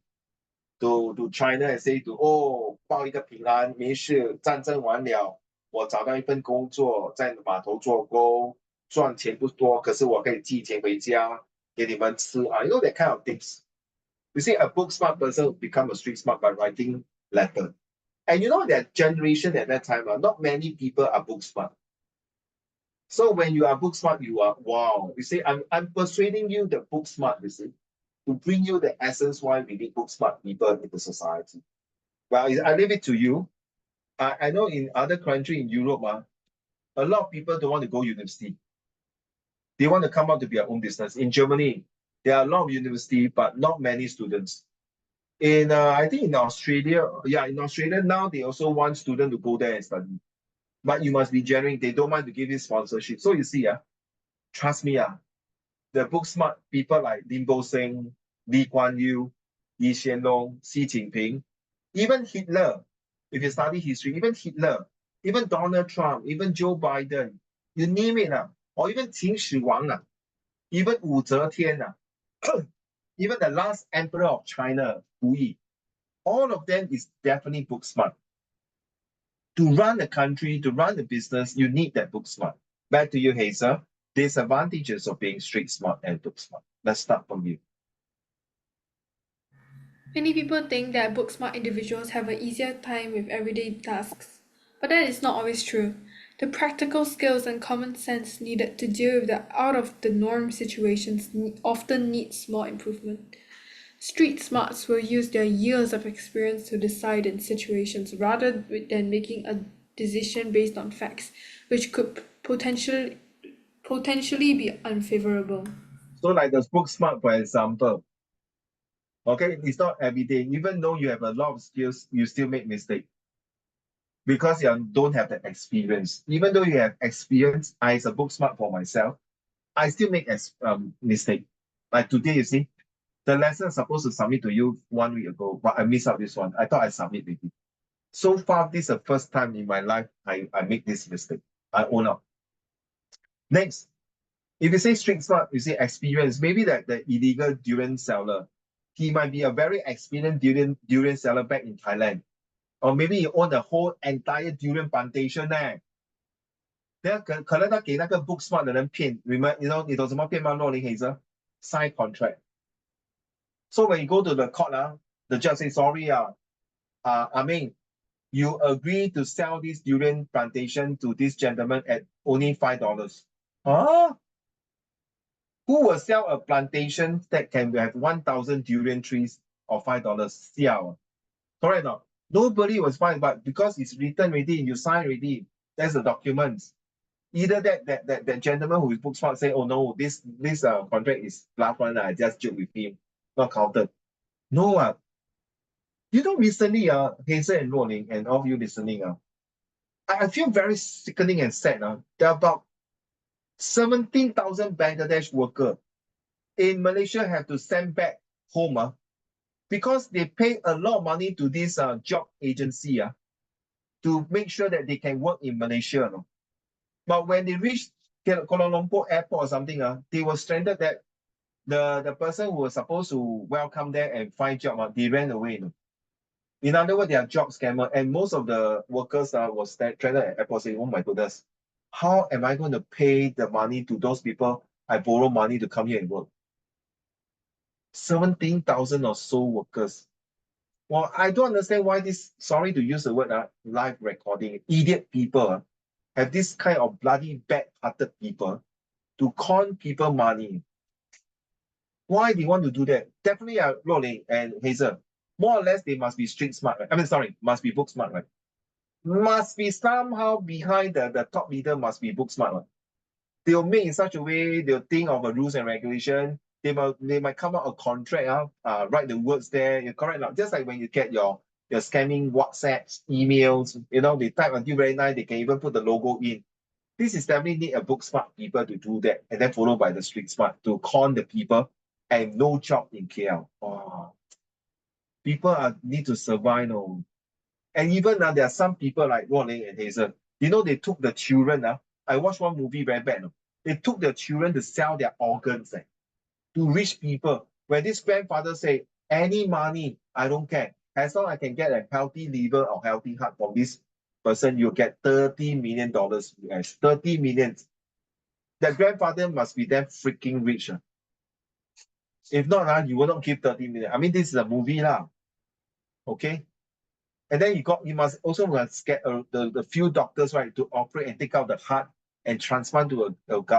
to China and say to 报一个平安，没事，战争完了，我找到一份工作，在码头做工，赚钱不多，可是我可以寄钱回家给你们吃啊。You know that kind of things. You see, a book smart person become a street smart by writing letter. And you know that generation at that time, not many people are book smart. So when you are book smart, you are, wow. You see, I'm persuading you the book smart, you see, to bring you the essence why we need book smart people in the society. Well, I leave it to you. I know in other countries in Europe, a lot of people don't want to go university. They want to come out to be their own business. In Germany, there are a lot of university, but not many students. I think in Australia, in Australia now they also want students to go there and study. but you must be genuine. They don't mind to give you sponsorship. So you see, trust me, the book smart people like Lim Bo Seng, Lee Kuan Yew, Lee Hsien Loong, Xi Jinping, even Hitler, if you study history, even Hitler, even Donald Trump, even Joe Biden, you name it, or even Qin Shi Huang, even Wu Zetian, even the last emperor of China, Wu Yi, all of them is definitely book smart. To run a country, to run a business, you need that book smart. Back to you, Hazel. Disadvantages of being street smart and book smart. Let's start from you. Many people think that book smart individuals have an easier time with everyday tasks, but that is not always true. The practical skills and common sense needed to deal with the out of the norm situations often needs more improvement. Street smarts will use their years of experience to decide in situations rather than making a decision based on facts, which could potentially be unfavorable. So like the book smart, for example, okay, it's not every day. Even though you have a lot of skills, you still make mistakes because you don't have the experience. Even though you have experience, I as a book smart for myself, I still make mistake. Like today, you see, the lesson is supposed to submit to you 1 week ago, but I missed out this one. I thought I submit with you. So far, this is the first time in my life I make this mistake. I own up. Next, if you say street smart, you say experience. Maybe that the illegal durian seller, he might be a very experienced durian seller back in Thailand. Or maybe he own the whole entire durian plantation there. 可能他给那个 book smart 的人骗，你懂什么骗吗？洛林黑泽 sign contract. So when you go to the court, the judge say sorry, I mean, you agree to sell this durian plantation to this gentleman at only $5. Huh? Who will sell a plantation that can have 1,000 durian trees or $5? Siao. Correct or not? Nobody was fine, but because it's written already, you sign already, that's the documents. Either that gentleman who is book smart say, oh no, this contract is last one, I just joke with him, not counted. No, you know, recently, Hazel and Rolling and all of you listening, I feel very sickening and sad. There are about 17,000 Bangladesh workers in Malaysia have to send back home because they pay a lot of money to this job agency to make sure that they can work in Malaysia. But when they reach Kuala Lumpur airport or something, they were stranded that the person who was supposed to welcome them and find job, they ran away. In other words, they are job scammer, and most of the workers was stranded at airport saying, oh my goodness, how am I going to pay the money to those people I borrow money to come here and work? 17,000 or so workers. Well, I don't understand why this, sorry to use the word, live recording, idiot people have this kind of bloody bad-hearted people to con people money. Why do you want to do that? Definitely, Rolling and Hazel, more or less, they must be street smart, right? I mean, sorry, must be book smart, right? Must be somehow behind the top leader must be book smart, right? They'll make in such a way, they'll think of a rules and regulation. They might come out a contract, write the words there. You're correct now. Just like when you get your scamming WhatsApps, emails, they type until very nice, they can even put the logo in. This is definitely need a book smart people to do that, and then followed by the street smart to con the people and no job in KL. Oh, people need to survive. No. And even there are some people like Rolling and Hazel, they took the children. I watched one movie very bad. No? They took the children to sell their organs to rich people. When this grandfather say, any money, I don't care. As long as I can get a healthy liver or healthy heart from this person, you'll get $30 million US. 30 million. The grandfather must be damn freaking rich. If not, you will not give 30 million. I mean, this is a movie. Okay? And then you must also get the few doctors, right, to operate and take out the heart and transplant to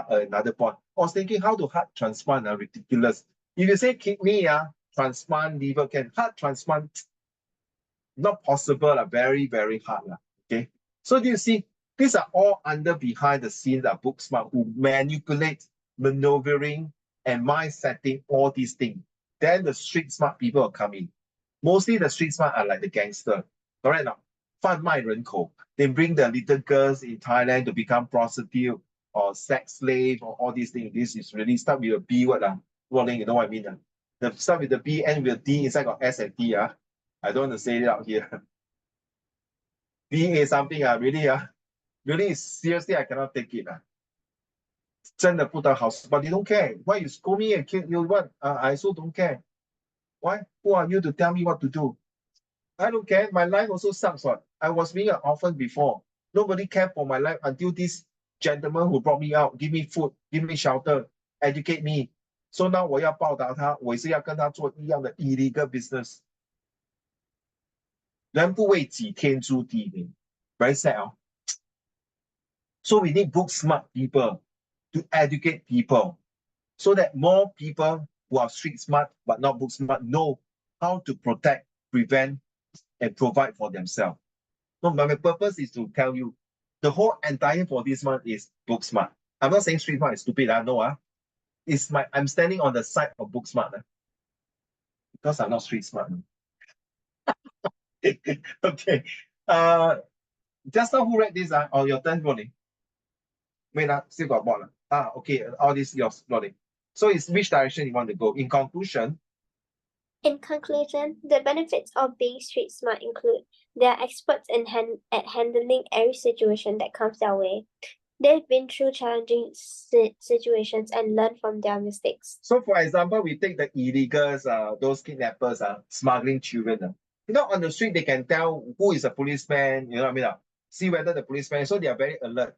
another part. I was thinking how to heart transplant ridiculous. If you say kidney transplant, liver can, heart transplant, not possible, very, very hard. Okay. So do you see, these are all under behind the scenes book smart who manipulate, maneuvering, and mind setting all these things. Then the street smart people are coming. Mostly the street smart are like the gangster. Correct now? 贩卖人口. They bring the little girls in Thailand to become prostitute or sex slave or all these things. This is really start with a B word. Rolling, you know what I mean? The start with the B, end with D, inside got S and T. I don't want to say it out here. B is something really seriously, I cannot take it. 真的不得好 but they don't care. Why you scold me and kill you? What? I also don't care. Why? Who are you to tell me what to do? I don't care. My life also sucks. What? I was being an orphan before. Nobody cared for my life until this gentleman who brought me out, give me food, give me shelter, educate me. So now 我要报答他，我也是要跟他做一样的 illegal business。人不为己，天诛地灭。Very sad. So we need book smart people to educate people so that more people who are street smart but not book smart know how to protect, prevent, and provide for themselves. No, my purpose is to tell you the whole entire for this month is book smart. I'm not saying street smart is stupid. No, I'm standing on the side of book smart because I'm not street smart. Okay. Just now who read this? Or your turn, Ronnie? Wait, still got one. Okay, all this yours, Ronnie. So it's which direction you want to go? In conclusion, the benefits of being street smart include they are experts at handling every situation that comes their way. They've been through challenging situations and learned from their mistakes. So, for example, we take the illegals, those kidnappers, smuggling children. On the street, they can tell who is a policeman, you know what I mean? See whether the policeman, so they are very alert.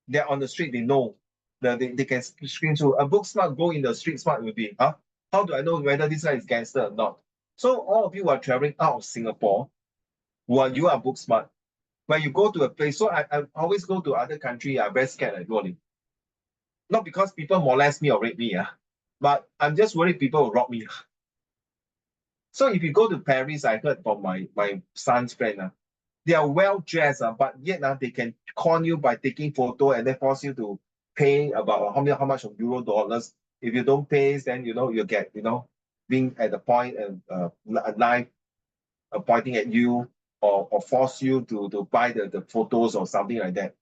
They're on the street, they know. They can screen through. A book smart go in the street smart will be, how do I know whether this guy is gangster or not? So all of you are traveling out of Singapore, you are book smart. When you go to a place, so I always go to other country, I'm very scared of going. Not because people molest me or rape me, but I'm just worried people will rob me. So if you go to Paris, I heard from my son's friend, they are well dressed, but yet they can con you by taking photo and then force you to pay about how much of euro dollars. If you don't pay, then you get being at the point and a knife pointing at you or force you to buy the photos or something like that.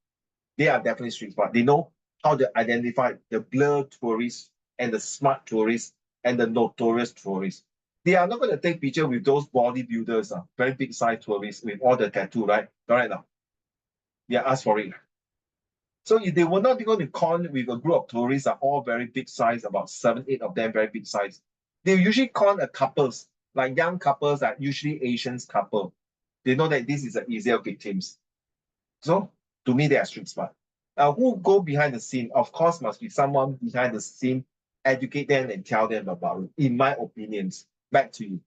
They are definitely street smart. They know how to identify the blur tourists and the smart tourists and the notorious tourists. They are not going to take picture with those bodybuilders, very big size tourists with all the tattoo, right? Correct now. They ask for it. So they will not be going to con with a group of tourists all very big size, about 7, 8 of them very big size. They usually con couples, like young couples, usually Asians couple. They know that this is an easier victims. So to me, they are street smart. Who go behind the scene? Of course, must be someone behind the scene, educate them and tell them about it, in my opinions. Back to you.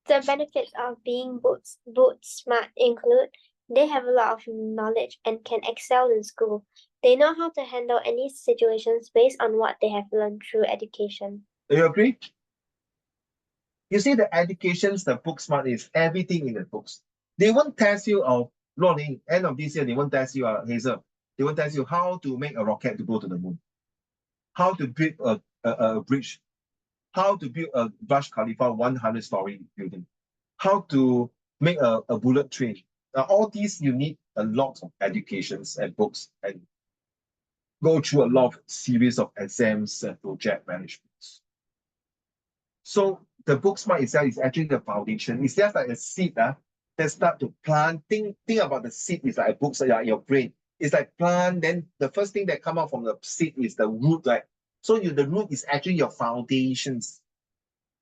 The benefits of being boot smart include they have a lot of knowledge and can excel in school. They know how to handle any situations based on what they have learned through education. Do you agree? You see, the educations, the book smart is everything in the books. They won't test you Ronnie, end of this year, they won't test you, Hazel. They won't test you how to make a rocket to go to the moon, how to build a bridge, how to build a Burj Khalifa 100-story building, how to make a bullet train. All these you need a lot of educations and books and go through a lot of series of exams and project managements. So the book smart itself is actually the foundation. It's just like a seed that start to plant. Think about the seed is like a book in your brain. It's like plant, then the first thing that come out from the seed is the root, right? So the root is actually your foundations.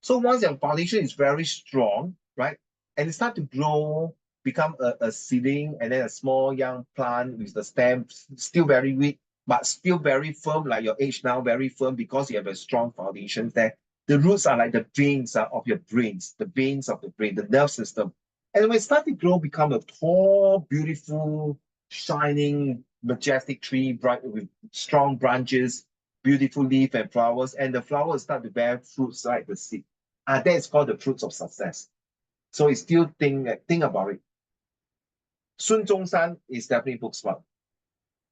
So once your foundation is very strong, right, and it start to grow, become a seedling, and then a small young plant with the stem still very weak, but still very firm, like your age now, very firm because you have a strong foundation there. The roots are like the veins of your brains, the veins of the brain, the nerve system. And when it starts to grow, become a tall, beautiful, shining, majestic tree, bright with strong branches, beautiful leaf and flowers, and the flowers start to bear fruits like the seed. That is called the fruits of success. So it's still think about it. Sun Zhongshan is definitely book smart.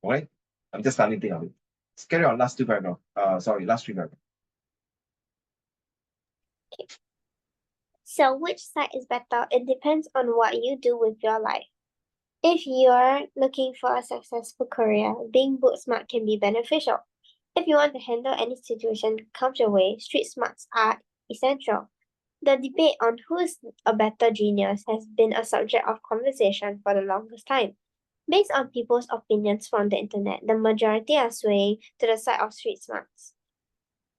All right? I'm just starting to think of it. Let's carry on. Last 2 paragraphs. Last 3 paragraphs. So which side is better? It depends on what you do with your life. If you're looking for a successful career, being book smart can be beneficial. If you want to handle any situation comes your way, street smarts are essential. The debate on who's a better genius has been a subject of conversation for the longest time. Based on people's opinions from the internet, the majority are swaying to the side of street smarts.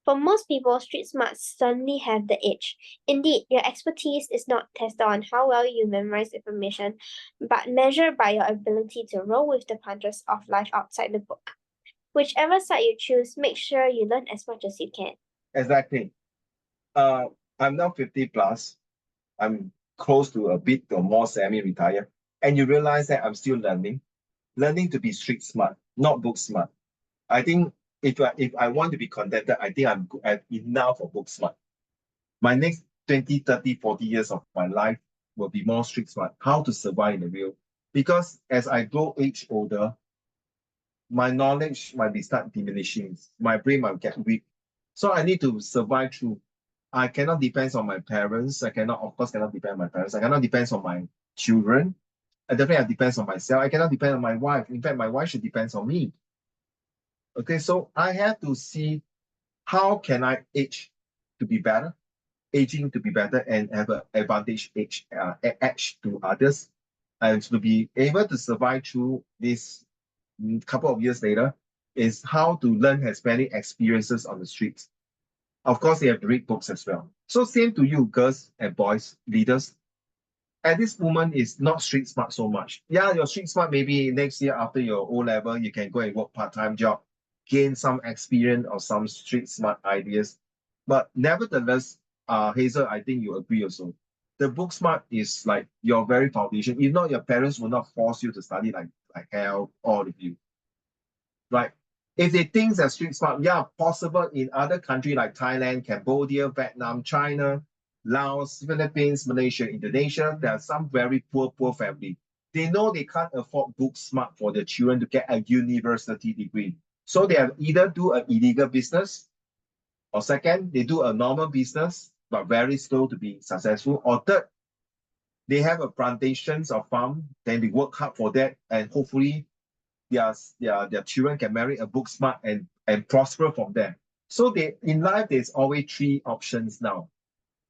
For most people, street smarts certainly have the edge. Indeed, your expertise is not tested on how well you memorize information, but measured by your ability to roll with the punches of life outside the book. Whichever side you choose, make sure you learn as much as you can. Exactly. I'm now 50 plus. I'm close to a bit or more semi-retired. And you realize that I'm still learning to be street smart, not book smart. I think if I want to be contented, I think I'm enough for book smart. My next 20, 30, 40 years of my life will be more street smart, how to survive in the real. Because as I grow age older, my knowledge might be start diminishing. My brain might get weak. So I need to survive through. I cannot depend on my parents. I cannot, of course, cannot depend on my parents. I cannot depend on my children. I definitely have depends on myself. I cannot depend on my wife. In fact, my wife should depend on me. Okay, so I have to see how can I age to be better, aging to be better, and have an advantage edge to others, and to be able to survive through this couple of years later is how to learn as many experiences on the streets. Of course, they have to read books as well. So same to you, girls and boys, leaders. At this moment, is not street smart so much. Yeah, your street smart maybe next year after your O level, you can go and work part-time job, gain some experience or some street smart ideas. But nevertheless, Hazel, I think you agree also. The book smart is like your very foundation. If not, your parents will not force you to study like hell, all of you. Right? If they think that street smart, yeah, possible in other countries like Thailand, Cambodia, Vietnam, China, Laos, Philippines, Malaysia, Indonesia, there are some very poor family. They know they can't afford book smart for their children to get a university degree. So they have either do an illegal business, or second, they do a normal business, but very slow to be successful, or third, they have a plantations or farm, then they work hard for that, and hopefully their children can marry a book smart and prosper from there. So they in life, there's always three options now.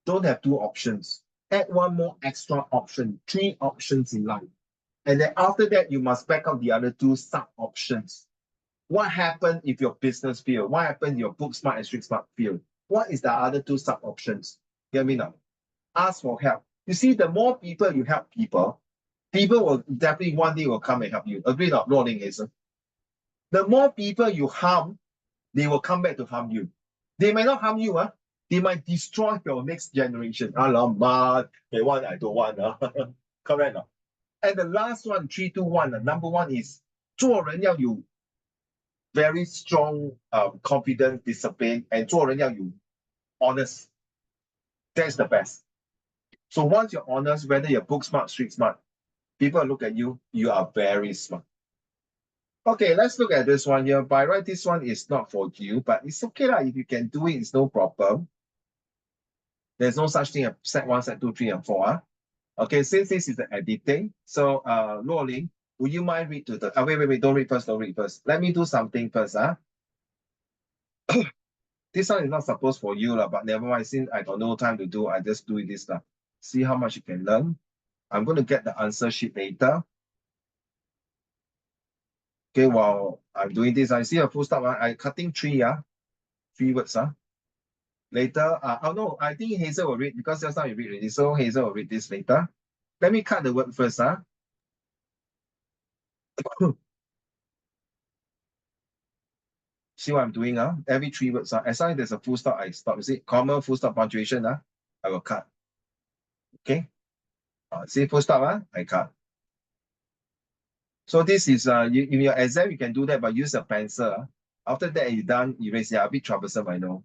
Don't have two options. Add one more extra option, three options in life. And then after that, you must back up the other two sub options. What happened if your business fail? What happened if your book smart and street smart fail? What is the other two sub options? Hear me now. Ask for help. You see, the more people you help people will definitely one day will come and help you. Agree or not, Rolling Hazel? The more people you harm, they will come back to harm you. They might not harm you, they might destroy your next generation. Alamak, they want, I don't want. Correct. And the last one, 3, 2, 1, number one is 做人要有 very strong confidence, discipline, and 做人要有 honest. That's the best. So once you're honest, whether you're book smart, street smart, people look at you, you are very smart. Okay, let's look at this one here. By right, this one is not for you, but it's okay lah. If you can do it, it's no problem. There's no such thing as set 1, set 2, 3, and 4. Okay, since this is the editing, so Luo Ling, would you mind read to the wait, don't read first. Let me do something first. This one is not supposed for you, but never mind. Since I got no time to do, I just do this. See how much you can learn. I'm going to get the answer sheet later. Okay, while I'm doing this, I see a full stop. I'm cutting three words. Later, oh no, I think Hazel will read because just now you read already. So Hazel will read this later. Let me cut the word first. See what I'm doing? Every three words. As long as there's a full stop, I stop. You see, comma, full stop, punctuation. I will cut. Okay. See full stop. I cut. So this is in your exam you can do that, but use a pencil. After that you're done, erase. Yeah, a bit troublesome, I know.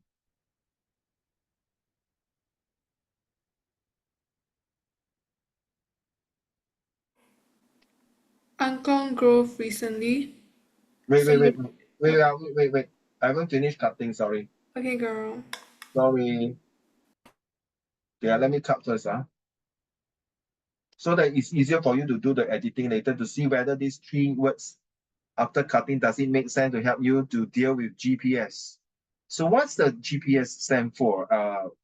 Angkong Grove recently. Wait. I haven't finished cutting, sorry. Okay, girl. Sorry. Okay, let me cut first. So that it's easier for you to do the editing later to see whether these three words after cutting, does it make sense to help you to deal with GPS? So what's the GPS stand for?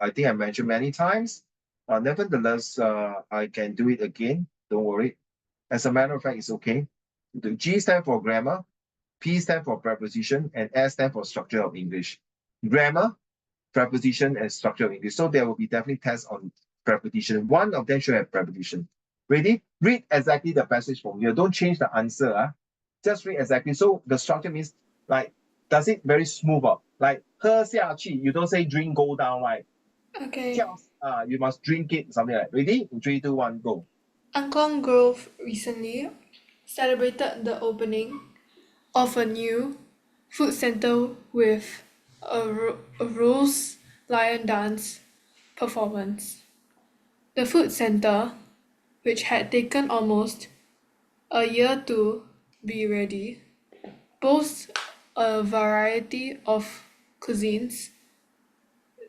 I think I mentioned many times. Nevertheless, I can do it again. Don't worry. As a matter of fact, it's okay. The G stand for grammar, P stand for preposition, and S stand for structure of English. Grammar, preposition, and structure of English. So there will be definitely tests on preposition. One of them should have preposition. Ready? Read exactly the passage from here. Don't change the answer. Just read exactly. So the structure means like, does it very smooth up? Like 喝下去, you don't say drink go down, right? Okay. You must drink it, something like that. Ready? 3, 2, 1, go. Angkong Grove recently celebrated the opening of a new food center with a Rose Lion Dance performance. The food center, which had taken almost a year to be ready, boasts a variety of cuisines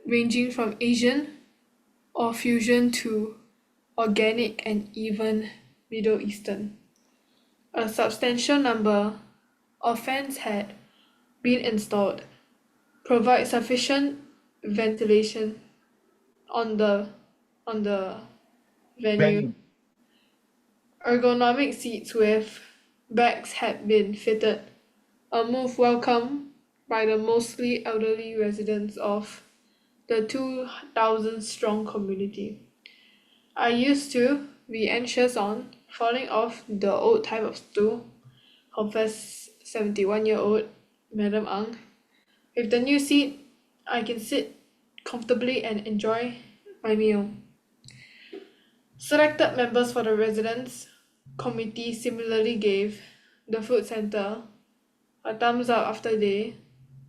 ranging from Asian or fusion to organic and even Middle Eastern. A substantial number of fans had been installed, provide sufficient ventilation on the venue. Ergonomic seats with backs had been fitted, a move welcomed by the mostly elderly residents of the 2,000 strong community. I used to be anxious on falling off the old type of stool, confessed 71-year-old Madam Ang. With the new seat, I can sit comfortably and enjoy my meal. Selected members for the residence committee similarly gave the food center a thumbs up after they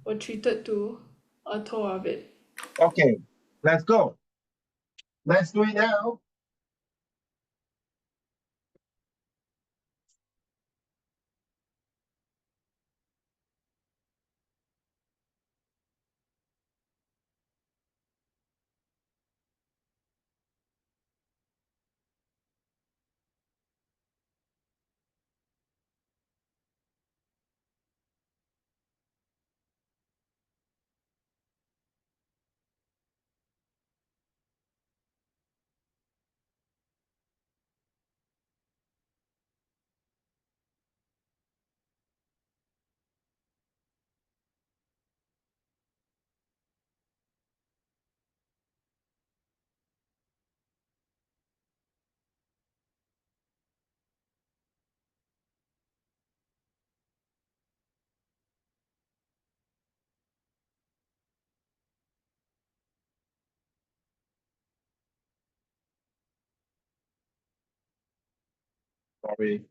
were treated to a tour of it. Okay, let's go. Let's do it now. Sorry.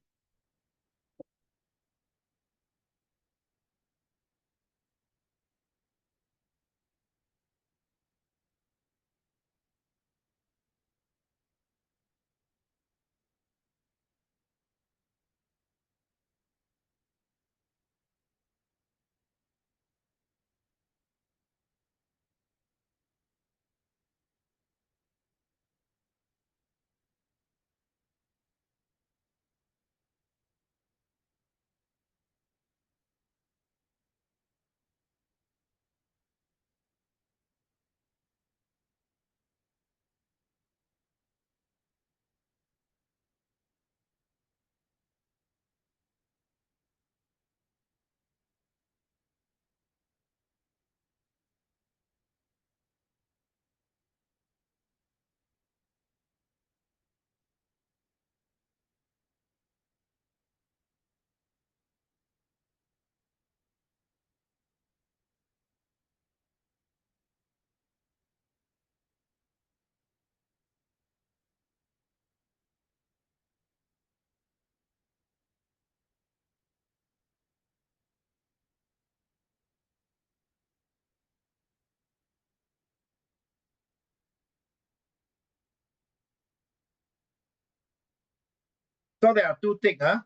So there are two tick, huh?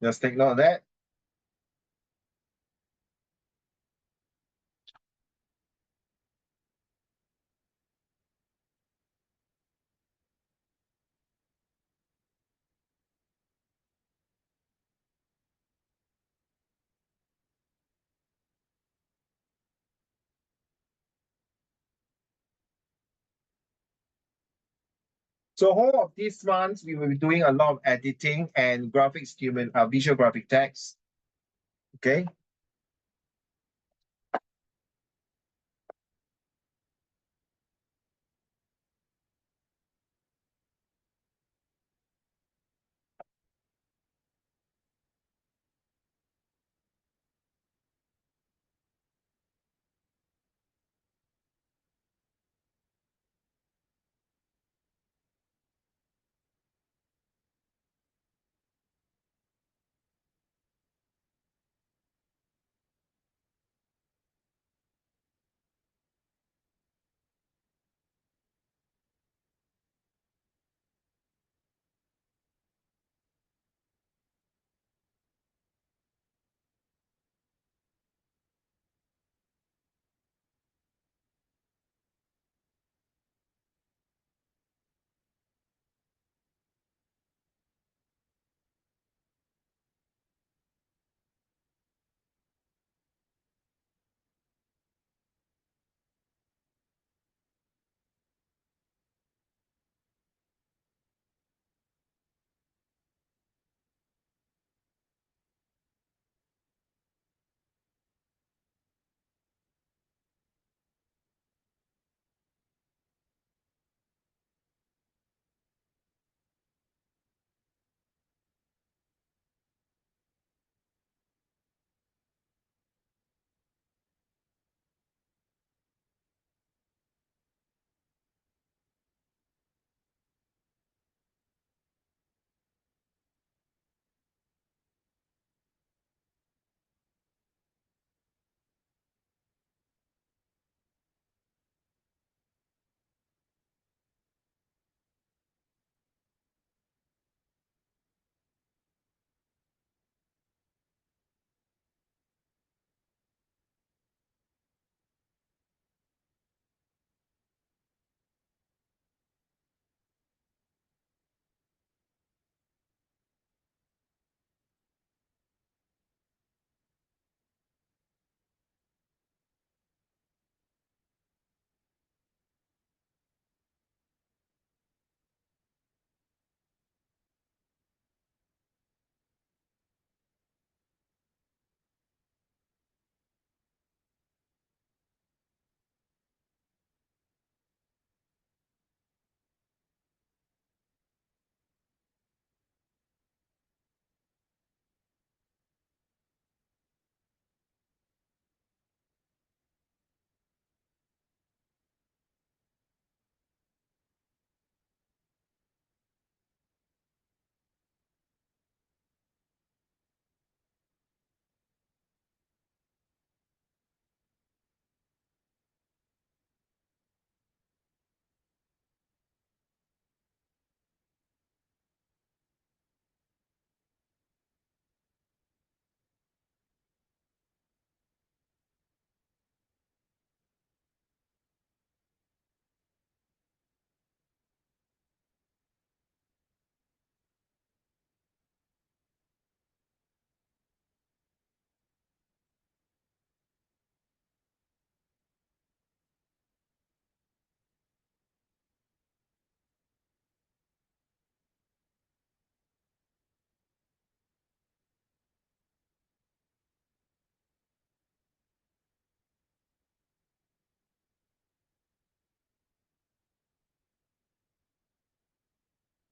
Just take note of that. So all of these months, we will be doing a lot of editing and graphics, visual graphic text. Okay.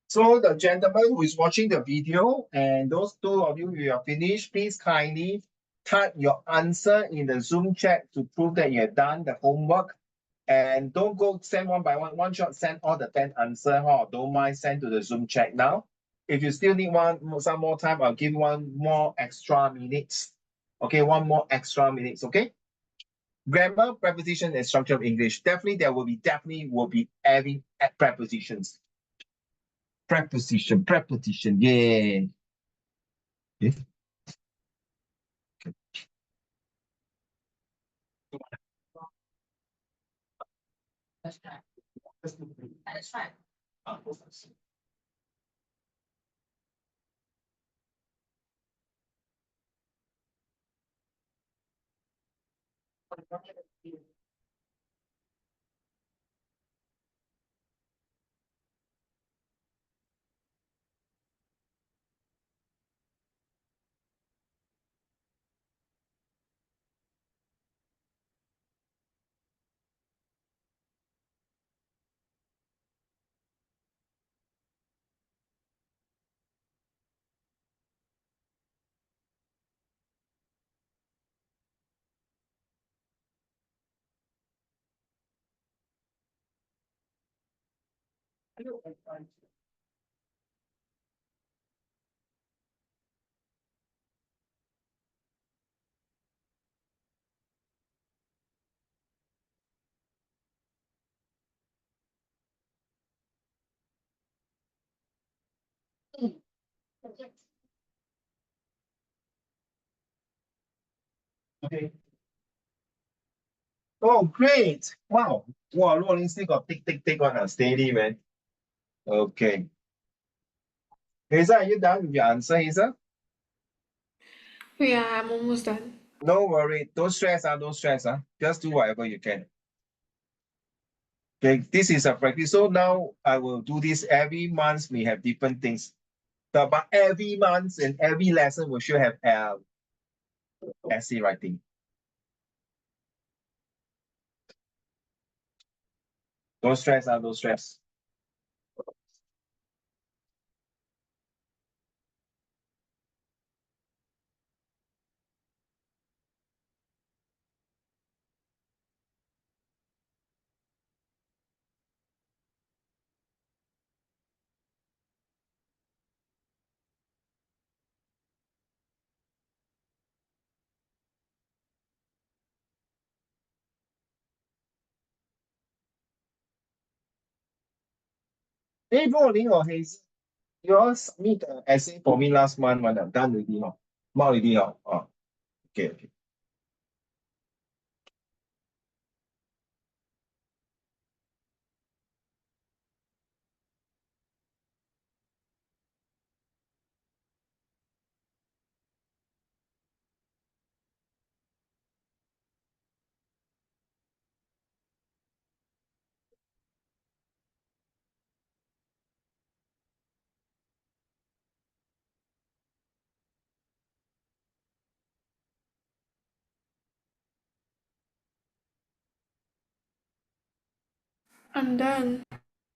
So the gentleman who is watching the video and those two of you who are finished, please kindly type your answer in the Zoom chat to prove that you have done the homework. And don't go send one by one shot, send all the 10 answer, or don't mind send to the Zoom chat now. If you still need some more time, I'll give one more extra minutes. Okay, one more extra minutes, okay? Grammar, preposition, and structure of English. Definitely will be having prepositions. Preposition, yeah. Yes. That's right. That's right. Okay. Oh, great. Wow. Wow, Rolling still got tick on a steady, man. Okay. Hazel, are you done with your answer, Hazel? Yeah, I'm almost done. No worry. Don't stress, don't stress. Just do whatever you can. Okay, this is a practice. So now I will do this every month. We have different things. But every month and every lesson we should have essay writing. Don't stress, don't stress. Hey, Rolling or Hazel, you all submit the essay for me last month when I'm done already. Mark already. Oh, okay, okay. I'm done.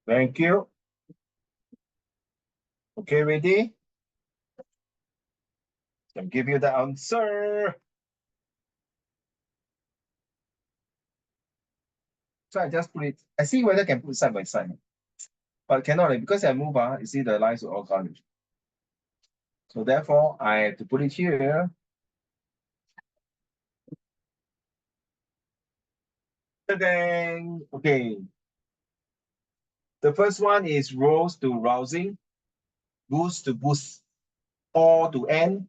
Thank you. Okay, ready? I'll give you the answer. So I just put it. I see whether I can put side by side. But cannot because I move, you see the lines are all gone. So therefore, I have to put it here. Then, okay. The first one is rose to rousing, boost to boost, or to end,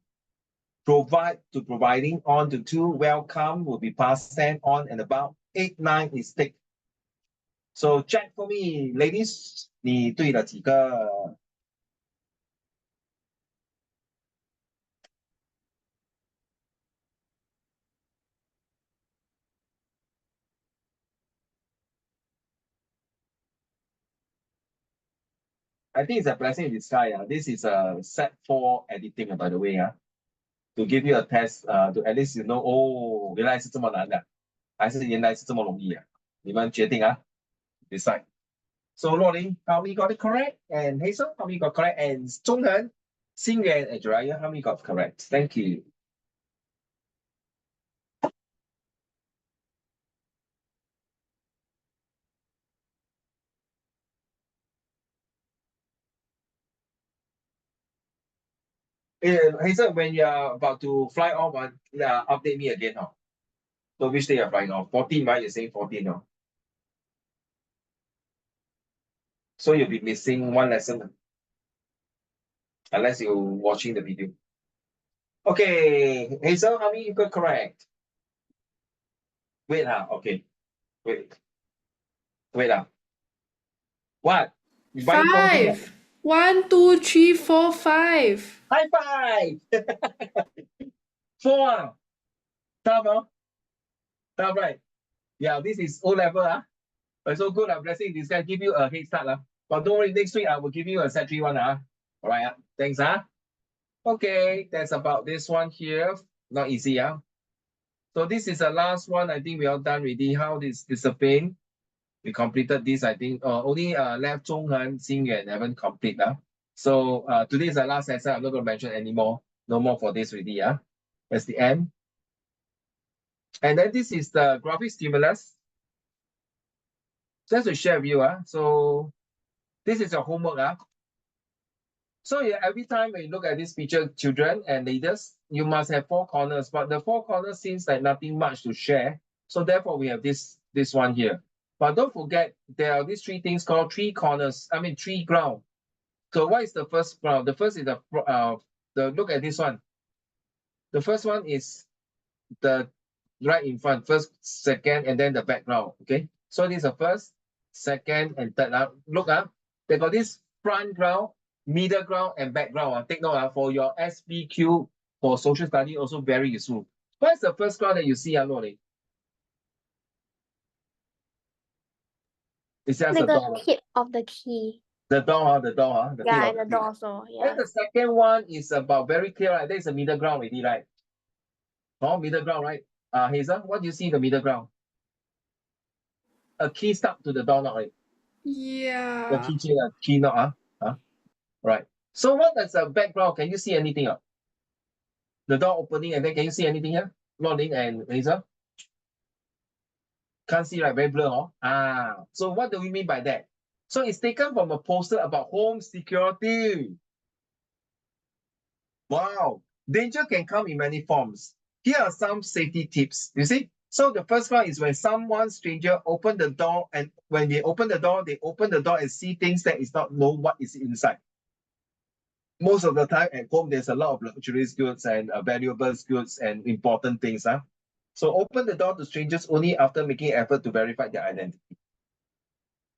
provide to providing, on to two, welcome will be past tense, on and about. 8, 9 is take. So check for me, ladies. 你对了几个？ I think it's a blessing in disguise. This is a set 4 editing, by the way. To give you a test, to at least you know, oh, 原来是这么难的，还是原来是这么容易啊？你们决定啊 ，decide. So Rolling, how many got it correct? And Hazel, how many got correct? And 中恒, Xingyuan, and Jiraiya, how many got correct? Thank you. Hazel, when you're about to fly off, update me again. So which day you're flying off? 14, right? You're saying 14. So you'll be missing one lesson unless you're watching the video. Okay, Hazel, how many you got correct? Wait, okay. Wait. What? You buying 5. 1, 2, 3, 4, 5. High five! 4. Tough, Tough, right? Yeah, this is O level. So good. Blessing this guy give you a head start. But don't worry, next week I will give you a set 3 one. All right. Thanks. Okay, that's about this one here. Not easy. So this is the last one. I think we are done already. How this discipline? We completed this. I think only left Zhonghan, Xingyuan haven't complete. So today is the last lesson. I'm not going to mention anymore. No more for this already. That's the end. And then this is the graphic stimulus. Just to share with you. So This is your homework. So yeah, every time when you look at this picture, children and leaders, you must have four corners, but the four corners seems like nothing much to share. So therefore we have this one here. But don't forget, there are these three things called three corners, three ground. So what is the first ground? The first is the look at this one. The first one is the right in front, first, second, and then the background. Okay. So this is the first, second, and third. Look, they got this front ground, middle ground, and background. Take note for your SBQ for social study, also very useful. What's the first ground that you see, Lori? It's just Like the the door. tip of the key. The door, the door, the tip Yeah, of and the the key. door also. Then Yeah. the second one is about very clear, right? There's a middle ground already, right? Oh, middle ground, right? Hazel, what do you see in the middle ground? A key stuck to the doorknob, right? The Yeah. keychain, key knob, right. So what does the background? Can you see anything? The door opening, and then can you see anything here? Loading and Hazel? Can't see, right? Very blur, huh? So what do we mean by that? So it's taken from a poster about home security. Wow. Danger can come in many forms. Here are some safety tips. You see? So the first one is when someone stranger open the door, and when they open the door and see things that is not know what is inside. Most of the time at home, there's a lot of luxurious goods and valuable goods and important things. So open the door to strangers only after making effort to verify their identity.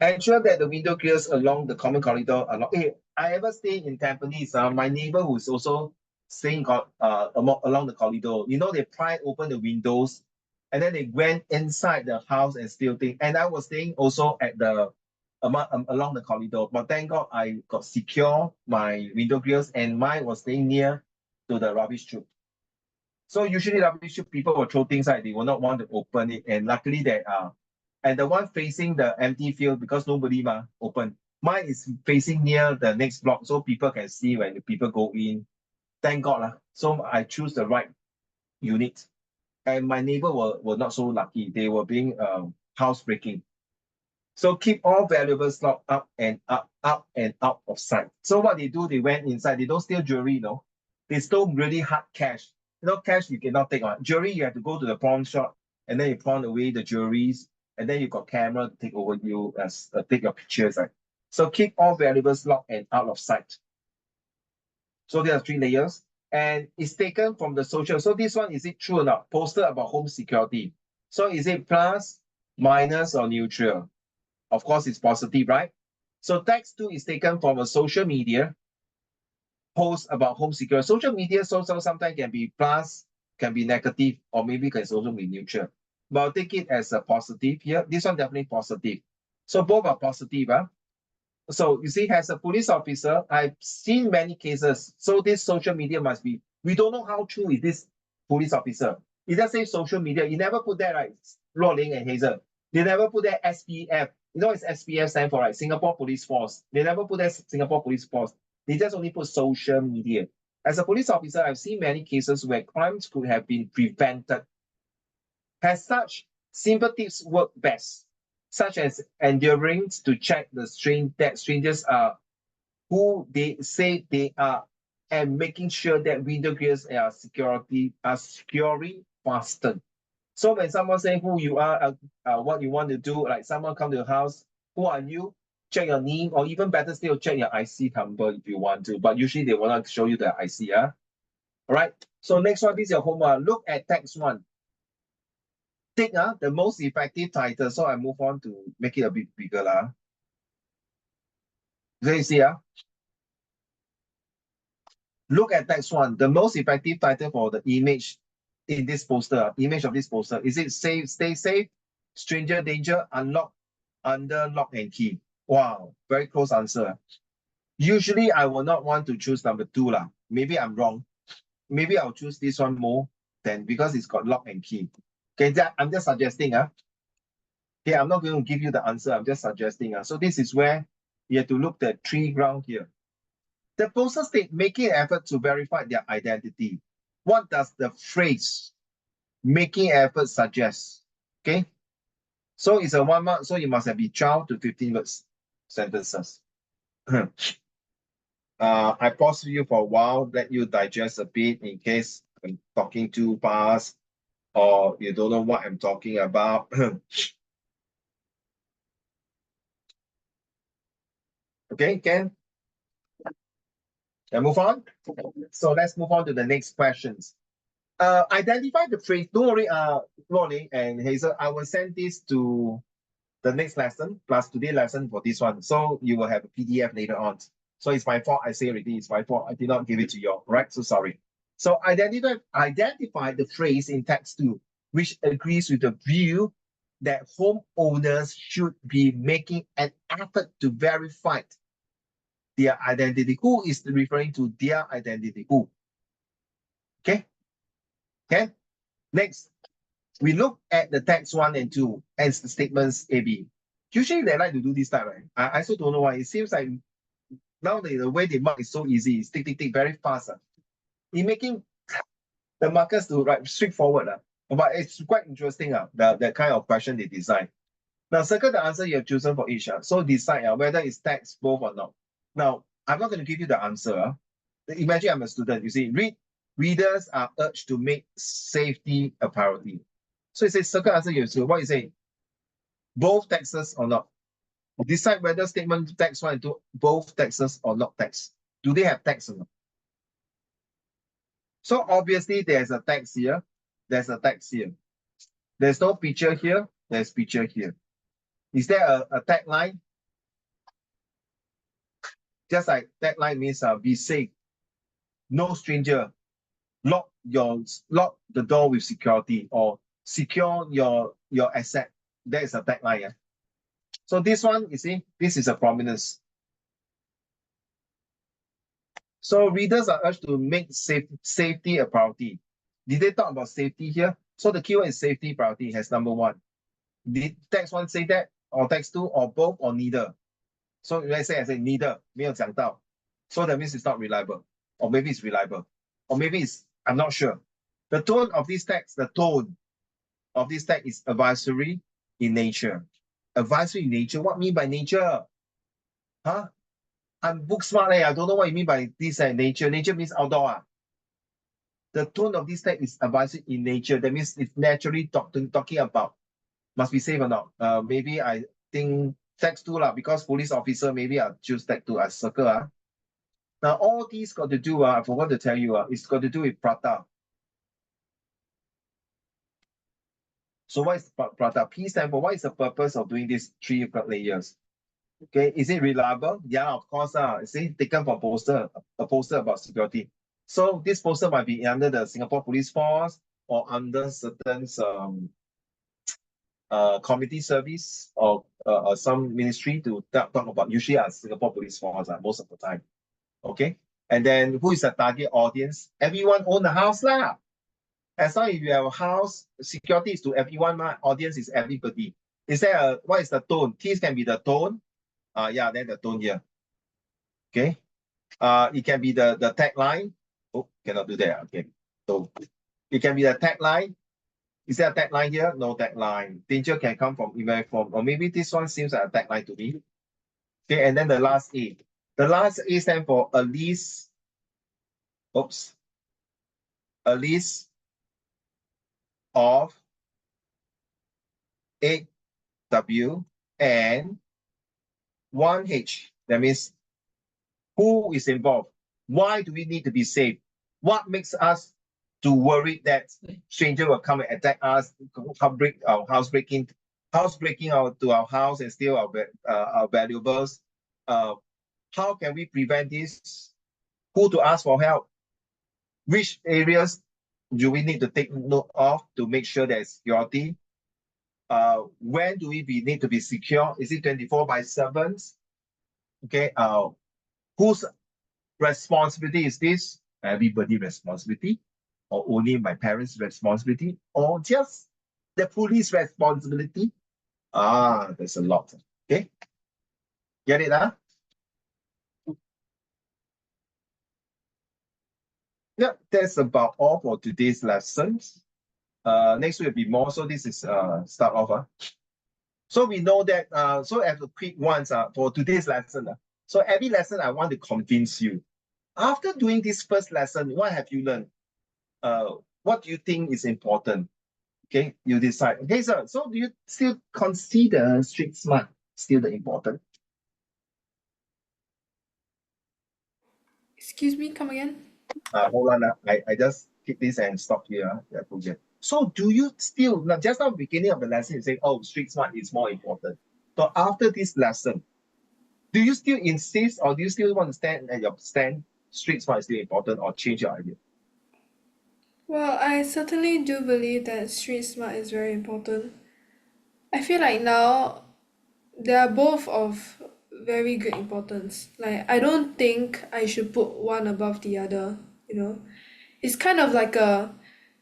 Ensure that the window grills along the common corridor are not. Hey, I ever stay in Tampines. My neighbor who's also staying along the corridor. You know, they pry open the windows and then they went inside the house and steal things. And I was staying also at the along the corridor. But thank God I got secure my window grills and mine was staying near to the rubbish chute. So usually rubbish chute people will throw things like they will not want to open it. And luckily that and the one facing the empty field because nobody open. Mine is facing near the next block so people can see when the people go in. Thank God. So I choose the right unit. And my neighbor were not so lucky. They were being housebreaking. So keep all valuables locked up and out of sight. So what they do, they went inside. They don't steal jewelry, They stole really hard cash. Cash you cannot take on. Jewelry, you have to go to the pawn shop and then you pawn away the jewelries. And then you got camera to take over you as take your pictures. Right? So keep all valuables locked and out of sight. So there are three layers. And it's taken from the social. So this one, is it true or not? Poster about home security. So is it plus, minus, or neutral? Of course, it's positive, right? So text 2 is taken from a social media post about home security. Social media also sometimes can be plus, can be negative, or maybe can also be neutral. But I'll take it as a positive here. This one definitely positive. So both are positive. So you see, as a police officer, I've seen many cases. So this social media must be, we don't know how true is this police officer. It does say social media. You never put that, right? Rolling and Hazel. They never put that SPF. You know it's SPF stand for, right? Singapore Police Force. They never put that Singapore Police Force. They just only put social media. As a police officer, I've seen many cases where crimes could have been prevented. As such, simple tips work best, such as enduring to check that strangers are who they say they are, and making sure that window grills are securely fastened. So when someone say who you are, what you want to do, like someone come to your house, who are you? Check your name, or even better still, check your IC number if you want to. But usually they will not show you the IC. All right. So next one, this is your homework. Look at text 1. Take the most effective title. So I move on to make it a bit bigger. So you see, look at text 1. The most effective title for the image in this poster, image of this poster. Is it safe, stay safe, stranger danger, unlock, under lock and key? Wow, very close answer. Usually I will not want to choose number 2. Maybe I'm wrong. Maybe I'll choose this one more than because it's got lock and key. Okay, I'm just suggesting. Okay, I'm not going to give you the answer. I'm just suggesting. So this is where you have to look at 3 ground here. The poster state making an effort to verify their identity. What does the phrase making an effort suggest? Okay, so it's a 1 mark. So you must have be 12 to 15 words sentences. I pause you for a while, let you digest a bit in case I'm talking too fast or you don't know what I'm talking about. Okay, Ken? Can I move on? So let's move on to the next questions. Identify the phrase. Don't worry, Ronnie and Hazel, I will send this to the next lesson plus today's lesson for this one. So you will have a PDF later on. So it's my fault. I say already, it's my fault. I did not give it to you all, right? So sorry. So identify the phrase in text 2, which agrees with the view that homeowners should be making an effort to verify their identity. Who is referring to their identity? Who? Okay. Okay. Next, we look at the text 1 and 2 as the statements A, B. Usually they like to do this type, right? I also don't know why. It seems like now the way they mark is so easy. It's tick, tick, tick, very fast. In making the markers to write straightforward. But it's quite interesting, the kind of question they design. Now, circle the answer you have chosen for each. So decide whether it's text both or not. Now, I'm not going to give you the answer. Imagine I'm a student. You see, readers are urged to make safety a priority. So it says circle answer you choose. What you say? Both texts or not? Decide whether statement text 1 and 2 both texts or not text. Do they have text or not? So obviously there's a text here. There's a text here. There's no picture here. There's picture here. Is there a tagline? Just like tagline means be safe. No stranger. Lock the door with security or secure your asset. That is a tagline. Yeah? So this one, you see, this is a prominence. So readers are urged to make safety a priority. Did they talk about safety here? So the keyword is safety priority has number 1. Did text 1 say that? Or text 2 or both or neither? So let's say I say neither, 没有讲到. So that means it's not reliable. Or maybe it's reliable. Or maybe it's, I'm not sure. The tone of this text is advisory in nature. Advisory in nature? What mean by nature? Huh? I'm book smart. I don't know what you mean by this nature. Nature means outdoor. The tone of this text is advisory in nature. That means it's naturally talking about must be safe or not. Maybe I think text 2 because police officer, maybe I'll choose text 2 as circle. Now all these got to do, I forgot to tell you, it's got to do with prata. So what is prata? P stand for what is the purpose of doing these 3 layers? Okay, is it reliable? Yeah, of course. It's taken from a poster about security. So this poster might be under the Singapore Police Force or under certain community service or some ministry to talk about, usually Singapore Police Force most of the time. Okay, and then who is the target audience? Everyone own a house lah. As long as you have a house, security is to everyone. Audience is everybody. Is there what is the tone? T can be the tone. Yeah, then the tone here. Okay. It can be the tagline. Oh, cannot do that. Okay. So it can be the tagline. Is there a tagline here? No tagline. Danger can come from email form, or maybe this one seems like a tagline to me. Okay, and then the last A. The last A stands for a list. Oops. A list of 8W and 1H. That means who is involved? Why do we need to be safe? What makes us to worry that stranger will come and attack us, break our housebreaking to our house and steal our valuables? How can we prevent this? Who to ask for help? Which areas do we need to take note of to make sure there's security? When do we need to be secure? Is it 24/7? Okay. Whose responsibility is this? Everybody's responsibility, or only my parents' responsibility, or just the police responsibility? There's a lot. Okay. Get it, huh? Yeah, that's about all for today's lessons. Next week will be more. So this is start off. So we know that, so as a quick ones for today's lesson. So every lesson I want to convince you. After doing this first lesson, what have you learned? What do you think is important? Okay, you decide. Okay, sir. So do you still consider street smart still the important? Excuse me, come again? Hold on. I just keep this and stop here. Yeah, okay. So do you still, now just now beginning of the lesson, you say, oh, street smart is more important. So after this lesson, do you still insist or do you still want to stand at your stand, street smart is still important, or change your idea? Well, I certainly do believe that street smart is very important. I feel like now they are both of very great importance. Like, I don't think I should put one above the other, you know? It's kind of like a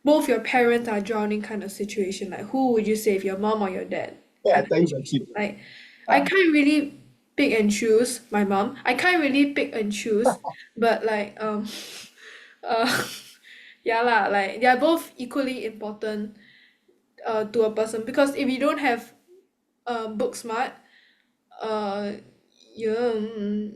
both your parents are drowning kind of situation. Like, who would you save, your mom or your dad? Yeah, Kind of thank situation. you. Like, I can't really pick and choose my mom. I can't really pick and choose, but like uh yeah lah, like they are both equally important to a person, because if you don't have book smart, uh you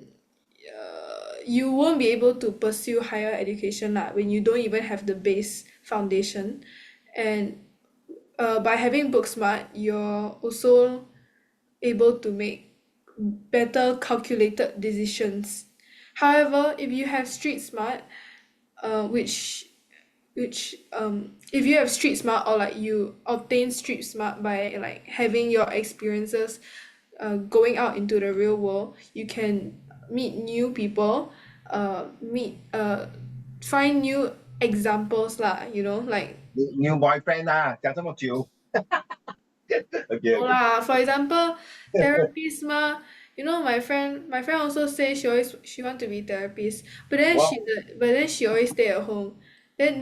you won't be able to pursue higher education lah when you don't even have the base foundation. And by having book smart, you're also able to make better calculated decisions. However, if you have street smart, which if you have street smart, or like you obtain street smart by like having your experiences going out into the real world, you can meet new people, meet find new examples lah, you know, like New boyfriend 啊，讲这么久。Okay, no okay. lah, for example, therapist mah. You know, my friend also say she want to be therapist, but then Wow. she always stay at home. Then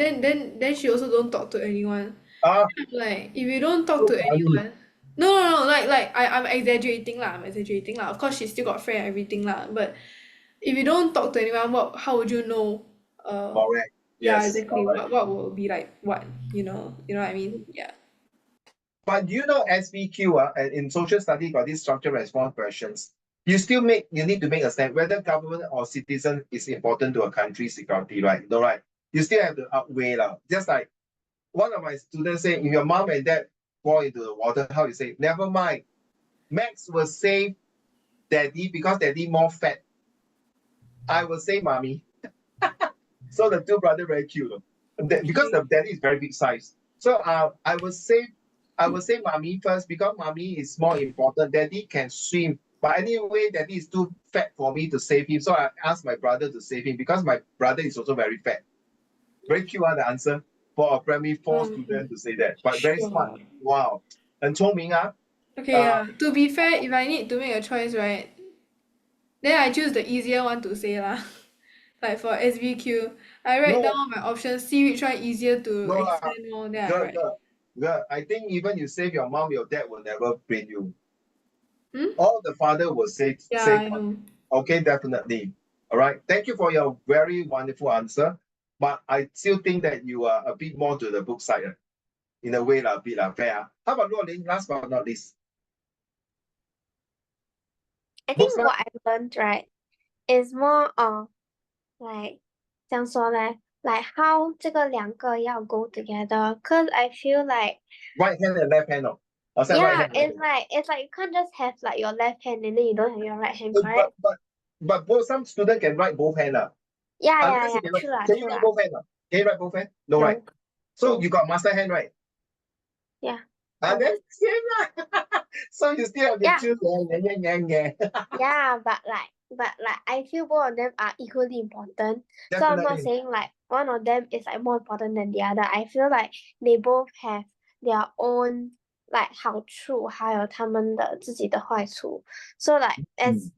she also don't talk to anyone. Ah, Like, if you don't talk so to funny. anyone, no, like I'm exaggerating lah. I'm exaggerating lah. Of course, she still got friend and everything lah. But if you don't talk to anyone, how would you know? Correct. Yeah, Yes, exactly. correct. What will be like what? You know what I mean? Yeah. But do you know SVQ, in social study got these structured response questions. You need to make a stand whether government or citizen is important to a country's security, right? No, right? You still have to outweigh lah. Just like one of my students say, if your mom and dad fall into the water, how you say, never mind. Max will save daddy because daddy more fat. I will say mommy. So the two brother very cute. Because the daddy is very big size. So I will say mommy first because mommy is more important. Daddy can swim. But anyway, daddy is too fat for me to save him. So I asked my brother to save him because my brother is also very fat. Very cute the answer for a primary 4 student to say that. But very smart. Sure. Wow. 很聪明啊. Okay, yeah. To be fair, if I need to make a choice, right, then I choose the easier one to say lah. Like for SVQ, I write No, down all my options, see which one easier to no lah. expand more, then I Girl, write. girl. I think even you save your mom, your dad will never blame you. Hmm? All the father will save Yeah, save I know. Okay, definitely. All right. Thank you for your very wonderful answer. But I still think that you are a bit more to the book side. In a way, a bit fair. How about Luolin? Last but not least. I Book think smart, what I learned, right, is more of like 这样说嘞 like how 这个两个要 go together. Cause I feel like right hand and left hand. Or say right yeah, hand. Left hand. it's like you can't just have like your left hand and then you don't have your right hand, But correct? but both some student can write both hand. Unless you can write. True lah, Can you true write lah. both hand? Can you write both hand? No, No, right? So no. you got master hand, right? Yeah. Then same lah. So you still have to Yeah. choose. Yeah, but like I feel both of them are equally important. So I'm not Definitely. saying like one of them is like more important than the other. I feel like they both have their own like 好处，还有他们的自己的坏处。So like as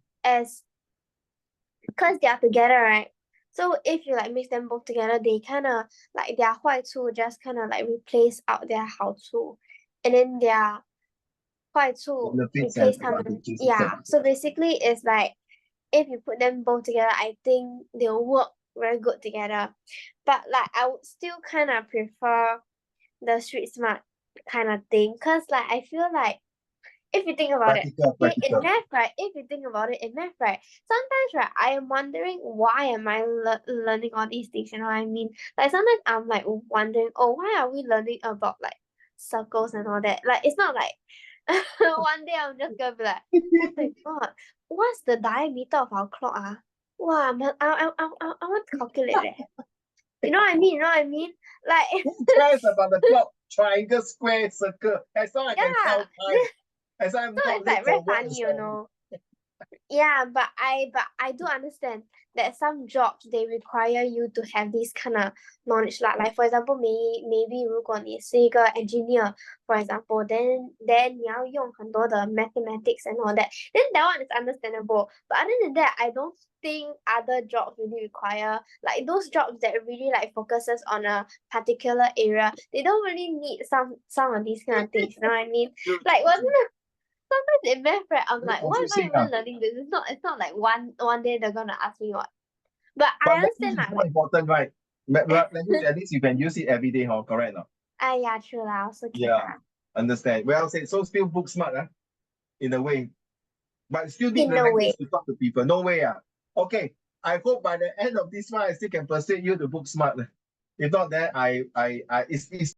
because they are together, right? So if you like mix them both together, they kind of like their 坏处 just kind of like replace out their 好处, and then their 坏处 Benefits replace and 他们 advantages. yeah. So basically, it's like if you put them both together, I think they'll work very good together. But like I would still kind of prefer the street smart kind of thing, because like I feel like if you think about it, in Practical. math, right? If you think about it, in math, right? Sometimes, right, I am wondering why am I learning all these things? You know what I mean? Like sometimes I'm like wondering, oh, why are we learning about like circles and all that? Like it's not like one day I'm just gonna be like, oh my god, what's the diameter of our clock? Wow, I want to calculate that. You know what I mean? You know what I mean? Like Who cares about the clock? Triangle, square, circle. As long as I can tell time. As long as I'm so not it's late like very for work, funny, it's you fine. know. Yeah, but I do understand that some jobs they require you to have this kind of knowledge like for example maybe 如果你是一个 engineer for example then 你要用很多的 mathematics and all that then that one is understandable but other than that I don't think other jobs really require like those jobs that really like focuses on a particular area they don't really need some of these kind of things you know what I mean like wasn't sometimes in math, right, I'm like, why am I even learning this? It's not like one day they're gonna ask me what. But I understand Language is like more important, right? Language, at least you can use it every day, correct? No? yeah, true lah, also can Yeah, understand. Well said. So still book smart, in a way. But still need in the a way. language to talk to people. No way. Okay. I hope by the end of this one, I still can persuade you to book smart. If not, then it's